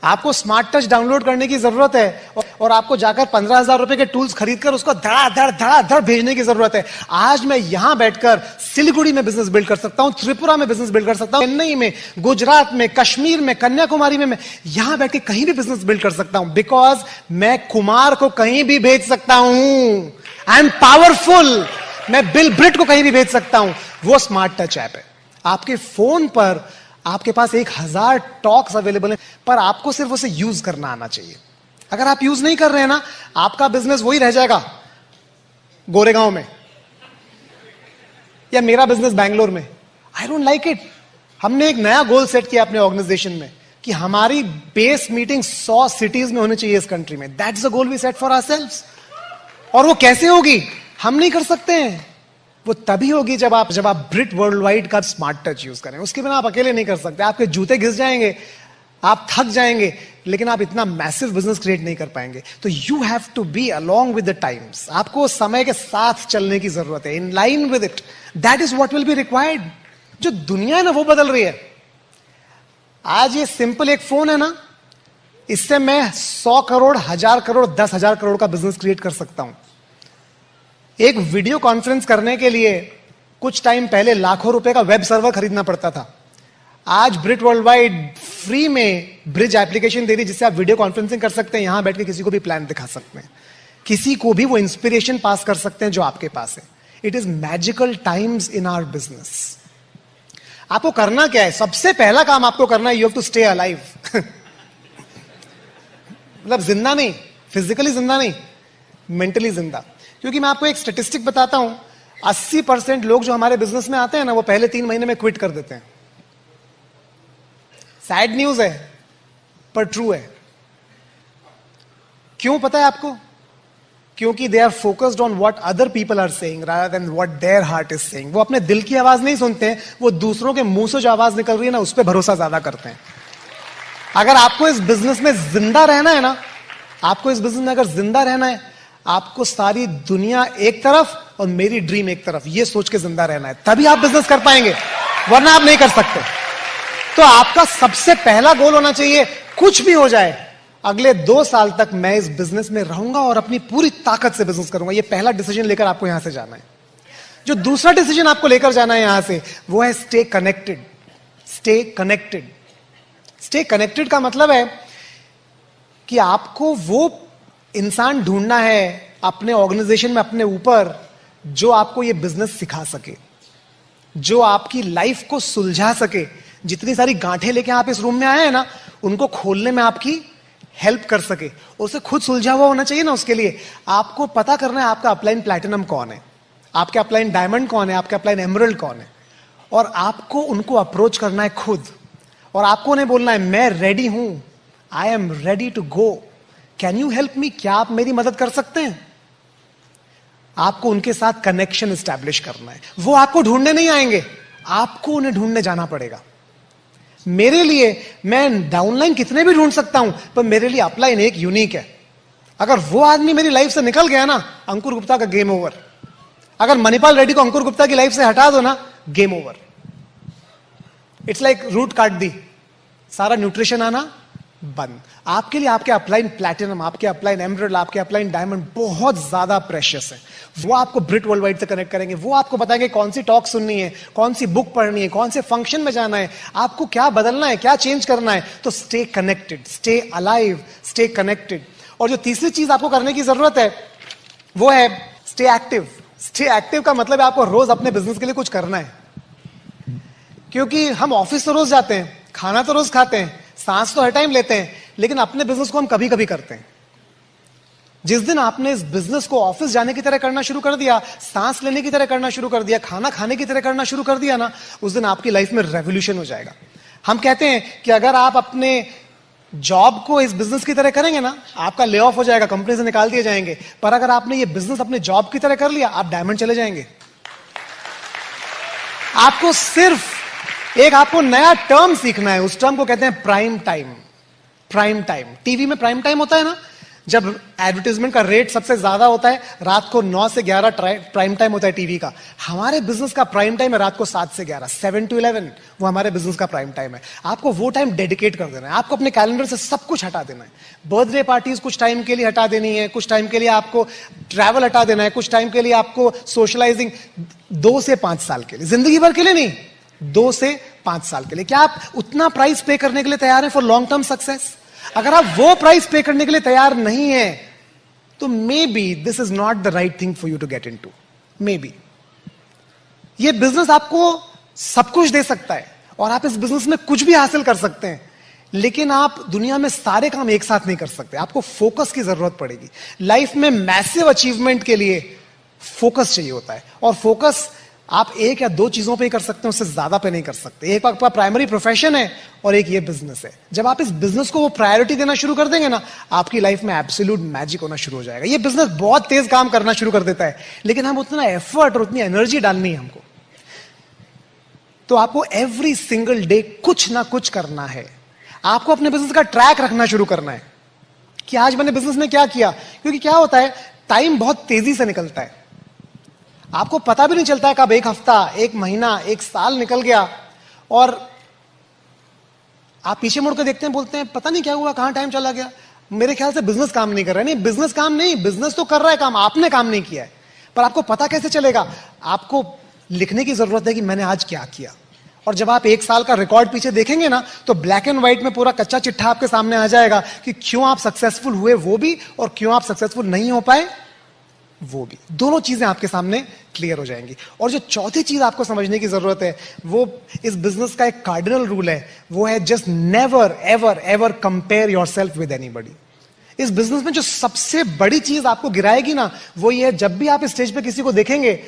आपको स्मार्ट टच डाउनलोड करने की जरूरत है, और आपको जाकर 15,000 रुपए के टूल्स खरीदकर उसको धड़ाधड़ भेजने की जरूरत है। आज मैं यहां बैठकर सिलीगुड़ी में बिजनेस बिल्ड कर सकता हूं, त्रिपुरा में बिजनेस बिल्ड कर सकता हूं, चेन्नई में, गुजरात में, कश्मीर में, कन्याकुमारी में, मैं यहां बैठ के कहीं भी बिजनेस बिल्ड कर सकता हूं, बिकॉज मैं कुमार को कहीं भी भेज सकता हूं। I M powerful. मैं बिल ब्रिट को कहीं भी भेज सकता हूं। वो स्मार्ट टच ऐप है। आपके फोन पर आपके पास 1000 टॉक्स अवेलेबल है, पर आपको सिर्फ उसे यूज करना आना चाहिए। अगर आप यूज नहीं कर रहे हैं ना, आपका बिजनेस वही रह जाएगा गोरेगांव में, या मेरा बिजनेस बैंगलोर में। I don't like it. हमने एक नया गोल सेट किया अपने ऑर्गेनाइजेशन में कि हमारी बेस मीटिंग 100 सिटीज में होनी चाहिए इस कंट्री में। That's the goal we set for ourselves. और वो कैसे होगी? हम नहीं कर सकते हैं। वो तभी होगी जब आप ब्रिट वर्ल्ड वाइड का स्मार्ट टच यूज करें। उसके बिना आप अकेले नहीं कर सकते। आपके जूते घिस जाएंगे, आप थक जाएंगे, लेकिन आप इतना मैसिव बिजनेस क्रिएट नहीं कर पाएंगे। तो you have to be along with the times. आपको समय के साथ चलने की जरूरत है, in line with it. That is what will be required. जो दुनिया है ना, वो बदल रही है। आज ये सिंपल एक फोन है ना, इससे मैं 100 करोड़, 1000 करोड़, 10,000 करोड़ का बिजनेस क्रिएट कर सकता हूं। एक वीडियो कॉन्फ्रेंस करने के लिए कुछ टाइम पहले लाखों रुपए का वेब सर्वर खरीदना पड़ता था। आज ब्रिट वर्ल्ड वाइड फ्री में ब्रिज एप्लीकेशन दे रही, जिससे आप वीडियो कॉन्फ्रेंसिंग कर सकते हैं, यहां बैठ के किसी को भी प्लान दिखा सकते हैं, किसी को भी वो इंस्पिरेशन पास कर सकते हैं जो आपके पास है। It is magical times in our business. आपको करना क्या है? सबसे पहला काम आपको करना है, you have to stay alive. मतलब जिंदा नहीं, फिजिकली जिंदा नहीं, मेंटली जिंदा। क्योंकि मैं आपको एक स्टैटिस्टिक बताता हूं, 80% लोग जो हमारे बिजनेस में आते हैं ना, वो पहले 3 महीने में क्विट कर देते हैं। सैड न्यूज है, पर ट्रू है। क्यों पता है आपको? क्योंकि they are focused on what other people are saying rather than what their heart is saying. वो अपने दिल की आवाज नहीं सुनते हैं, वो दूसरों के मुंह से जो आवाज निकल रही है ना, उस पर भरोसा ज्यादा करते हैं। अगर आपको इस बिजनेस में जिंदा रहना है ना, आपको इस बिजनेस में अगर जिंदा रहना है, आपको सारी दुनिया एक तरफ और मेरी ड्रीम एक तरफ, ये सोच के जिंदा रहना है। तभी आप बिजनेस कर पाएंगे, वरना आप नहीं कर सकते। तो आपका सबसे पहला गोल होना चाहिए, कुछ भी हो जाए, अगले 2 साल तक मैं इस बिजनेस में रहूंगा और अपनी पूरी ताकत से बिजनेस करूंगा। ये पहला डिसीजन लेकर आपको यहां से जाना है। जो दूसरा डिसीजन आपको लेकर जाना है यहां से, वो है stay connected. Stay connected. Stay connected का मतलब है कि आपको वो इंसान ढूंढना है अपने ऑर्गेनाइजेशन में, अपने ऊपर, जो आपको ये बिजनेस सिखा सके, जो आपकी लाइफ को सुलझा सके। जितनी सारी गांठें लेके आप इस रूम में आए हैं ना, उनको खोलने में आपकी हेल्प कर सके। उसे खुद सुलझा हुआ होना चाहिए ना। उसके लिए आपको पता करना है आपका अपलाइन प्लैटिनम कौन है, आपके अपलाइन डायमंड कौन है, आपके अपलाइन एमरल्ड कौन है, और आपको उनको अप्रोच करना है खुद। और आपको उन्हें बोलना है मैं रेडी हूं, I am ready to go, can you help me, क्या आप मेरी मदद कर सकते हैं। आपको उनके साथ कनेक्शन एस्टैब्लिश करना है। वो आपको ढूंढने नहीं आएंगे, आपको उन्हें ढूंढने जाना पड़ेगा। मेरे लिए, मैं डाउनलाइन कितने भी ढूंढ सकता हूं, पर मेरे लिए अपलाइन एक यूनिक है। अगर वो आदमी मेरी लाइफ से निकल गया ना, अंकुर गुप्ता का गेम ओवर। अगर मणिपाल रेड्डी को अंकुर गुप्ता की लाइफ से हटा दो ना, game over. It's like root काट दी, सारा न्यूट्रिशन आना बंद। आपके लिए आपके अपलाइन प्लैटिनम, आपके अपलाइन एमरल्ड, आपके अपलाइन डायमंड बहुत ज्यादा प्रेशियस है। वो आपको ब्रिट वर्ल्ड वाइड से कनेक्ट करेंगे। वो आपको बताएंगे कौन सी टॉक सुननी है, कौन सी बुक पढ़नी है, कौन से फंक्शन में जाना है, आपको क्या बदलना है, क्या चेंज करना है। तो stay connected, stay alive, stay connected. और जो तीसरी चीज आपको करने की जरूरत है वो है स्टे एक्टिव। स्टे एक्टिव का मतलब है आपको रोज अपने बिजनेस के लिए कुछ करना है। क्योंकि हम ऑफिस तो रोज जाते हैं, खाना तो रोज खाते हैं, सांस तो हर टाइम लेते हैं, लेकिन अपने बिजनेस को हम कभी कभी करते हैं। जिस दिन आपने इस बिजनेस को ऑफिस जाने की तरह करना शुरू कर दिया, सांस लेने की तरह करना शुरू कर दिया, खाना खाने की तरह करना शुरू कर दिया ना, उस दिन आपकी लाइफ में रेवोल्यूशन हो जाएगा। हम कहते हैं कि अगर आप अपने जॉब को इस बिजनेस की तरह करेंगे ना, आपका ले ऑफ हो जाएगा, कंपनी से निकाल दिए जाएंगे। पर अगर आपने ये बिजनेस अपने जॉब की तरह कर लिया, आप डायमंड चले जाएंगे। आपको सिर्फ एक आपको नया टर्म सीखना है। उस टर्म को कहते हैं prime time. Prime time, TV में प्राइम टाइम होता है ना, जब एडवर्टाइजमेंट का रेट सबसे ज्यादा होता है, रात को 9 से 11 प्राइम टाइम होता है टीवी का। हमारे बिजनेस का प्राइम टाइम है रात को 7 से 11, 7 to 11, वो हमारे बिजनेस का प्राइम टाइम है। आपको वो टाइम डेडिकेट कर देना है। आपको अपने कैलेंडर से सब कुछ हटा देना है। बर्थडे पार्टीज कुछ टाइम के लिए हटा देनी है, कुछ टाइम के लिए आपको ट्रैवल हटा देना है, कुछ टाइम के लिए आपको सोशलाइजिंग, 2 से 5 साल के लिए, जिंदगी भर के लिए नहीं, 2 से 5 साल के लिए। क्या आप उतना प्राइस पे करने के लिए तैयार हैं फॉर लॉन्ग टर्म सक्सेस? अगर आप वो प्राइस पे करने के लिए तैयार नहीं है, तो maybe this is not the right thing for you to get into. Maybe ये बिजनेस आपको सब कुछ दे सकता है और आप इस बिजनेस में कुछ भी हासिल कर सकते हैं, लेकिन आप दुनिया में सारे काम एक साथ नहीं कर सकते। आपको फोकस की जरूरत पड़ेगी। लाइफ में मैसिव अचीवमेंट के लिए फोकस चाहिए होता है, और फोकस आप 1 या 2 चीजों पे ही कर सकते हैं, उससे ज्यादा पे नहीं कर सकते। एक आपका प्राइमरी प्रोफेशन है और एक ये बिजनेस है। जब आप इस बिजनेस को वो प्रायोरिटी देना शुरू कर देंगे ना, आपकी लाइफ में एब्सोल्यूट मैजिक होना शुरू हो जाएगा। ये बिजनेस बहुत तेज काम करना शुरू कर देता है, लेकिन हम उतना एफर्ट और उतनी एनर्जी डालनी है हमको। तो आपको एवरी सिंगल डे कुछ ना कुछ करना है। आपको अपने बिजनेस का ट्रैक रखना शुरू करना है कि आज मैंने बिजनेस में क्या किया। क्योंकि क्या होता है, टाइम बहुत तेजी से निकलता है, आपको पता भी नहीं चलता है कब 1 हफ्ता, 1 महीना, 1 साल निकल गया, और आप पीछे मुड़कर देखते हैं, बोलते हैं पता नहीं क्या हुआ, कहां टाइम चला गया। मेरे ख्याल से बिजनेस काम नहीं कर रहा है। नहीं, बिजनेस काम नहीं, बिजनेस तो कर रहा है काम, आपने काम नहीं किया है। पर आपको पता कैसे चलेगा? आपको लिखने की जरूरत है कि मैंने आज क्या किया। और जब आप 1 साल का रिकॉर्ड पीछे देखेंगे ना, तो ब्लैक एंड व्हाइट में पूरा कच्चा चिट्ठा आपके सामने आ जाएगा कि क्यों आप सक्सेसफुल हुए वो भी, और क्यों आप सक्सेसफुल नहीं हो पाए वो भी। दोनों चीजें आपके सामने क्लियर हो जाएंगी। और जो चौथी चीज आपको समझने की जरूरत है, वो इस बिजनेस का एक कार्डिनल रूल है, वो है just never ever ever compare yourself with anybody. इस बिजनेस में जो सबसे बड़ी चीज आपको गिराएगी ना, वो ये है, जब भी आप स्टेज पे किसी को देखेंगे,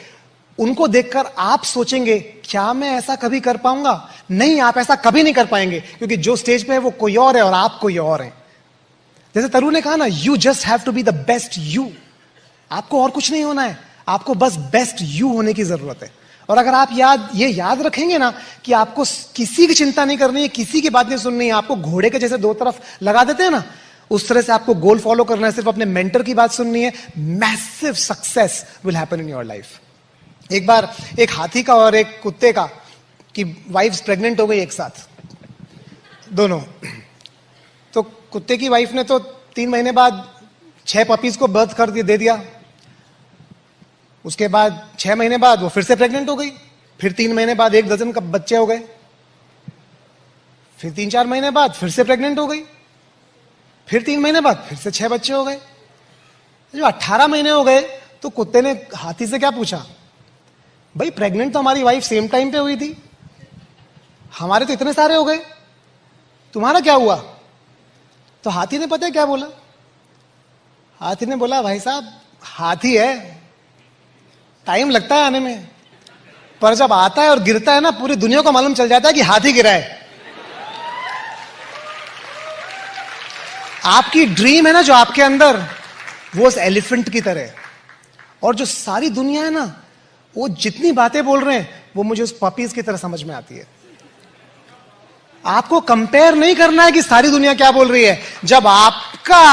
उनको देखकर आप सोचेंगे क्या मैं ऐसा कभी कर पाऊंगा? नहीं, आप ऐसा कभी नहीं कर पाएंगे, क्योंकि जो स्टेज पे है वो कोई और है और आप कोई और हैं। जैसे तरु ने कहा ना, you just have to be the best you. आपको और कुछ नहीं होना है, आपको बस बेस्ट यू होने की जरूरत है। और अगर आप ये याद रखेंगे ना कि आपको किसी की चिंता नहीं करनी है, किसी की बात नहीं सुननी है, आपको घोड़े के जैसे 2 तरफ लगा देते हैं ना, उस तरह से आपको गोल फॉलो करना है, सिर्फ अपने मेंटर की बात सुननी है, massive success will happen in your life. एक बार एक हाथी का और एक कुत्ते का की वाइफ्स प्रेग्नेंट हो गई एक साथ, दोनों। तो कुत्ते की वाइफ ने तो 3 महीने बाद 6 पपीज को बर्थ कर दे दिया। उसके बाद 6 महीने बाद वो फिर से प्रेग्नेंट हो गई, फिर 3 महीने बाद 1 डजन का बच्चे हो गए। फिर 3-4 महीने बाद फिर से प्रेग्नेंट हो गई, फिर 3 महीने बाद फिर से 6 बच्चे हो गए। जो 18 महीने हो गए तो कुत्ते ने हाथी से क्या पूछा, भाई प्रेग्नेंट तो हमारी वाइफ सेम टाइम पे हुई थी, हमारे तो इतने सारे हो गए, तुम्हारा क्या हुआ? तो हाथी ने पता है क्या बोला? हाथी ने बोला, भाई साहब हाथी है, टाइम लगता है आने में, पर जब आता है और गिरता है ना, पूरी दुनिया को मालूम चल जाता है कि हाथी गिरा है। आपकी ड्रीम है ना जो आपके अंदर, वो उस एलिफेंट की तरह है। और जो सारी दुनिया है ना, वो जितनी बातें बोल रहे हैं वो मुझे उस पपीज की तरह समझ में आती है। आपको कंपेयर नहीं करना है कि सारी दुनिया क्या बोल रही है। जब आपका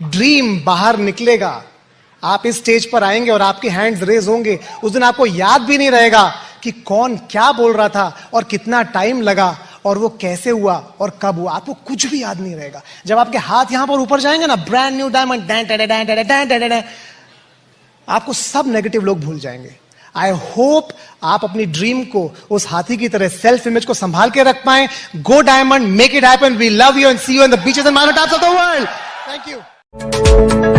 ड्रीम बाहर निकलेगा, आप इस स्टेज पर आएंगे और आपके हैंड्स रेज होंगे, उस दिन आपको याद भी नहीं रहेगा कि कौन क्या बोल रहा था और कितना टाइम लगा और वो कैसे हुआ और कब हुआ, आपको कुछ भी याद नहीं रहेगा। जब आपके हाथ यहां पर ऊपर जाएंगे ना, ब्रांड न्यू डायमंड, आपको सब नेगेटिव लोग भूल जाएंगे। आई होप आप अपनी ड्रीम को उस हाथी की तरह सेल्फ इमेज को संभाल के रख पाए। Go diamond, make it happen, we love you and see you in the beaches and mountain tops of the world. Thank you.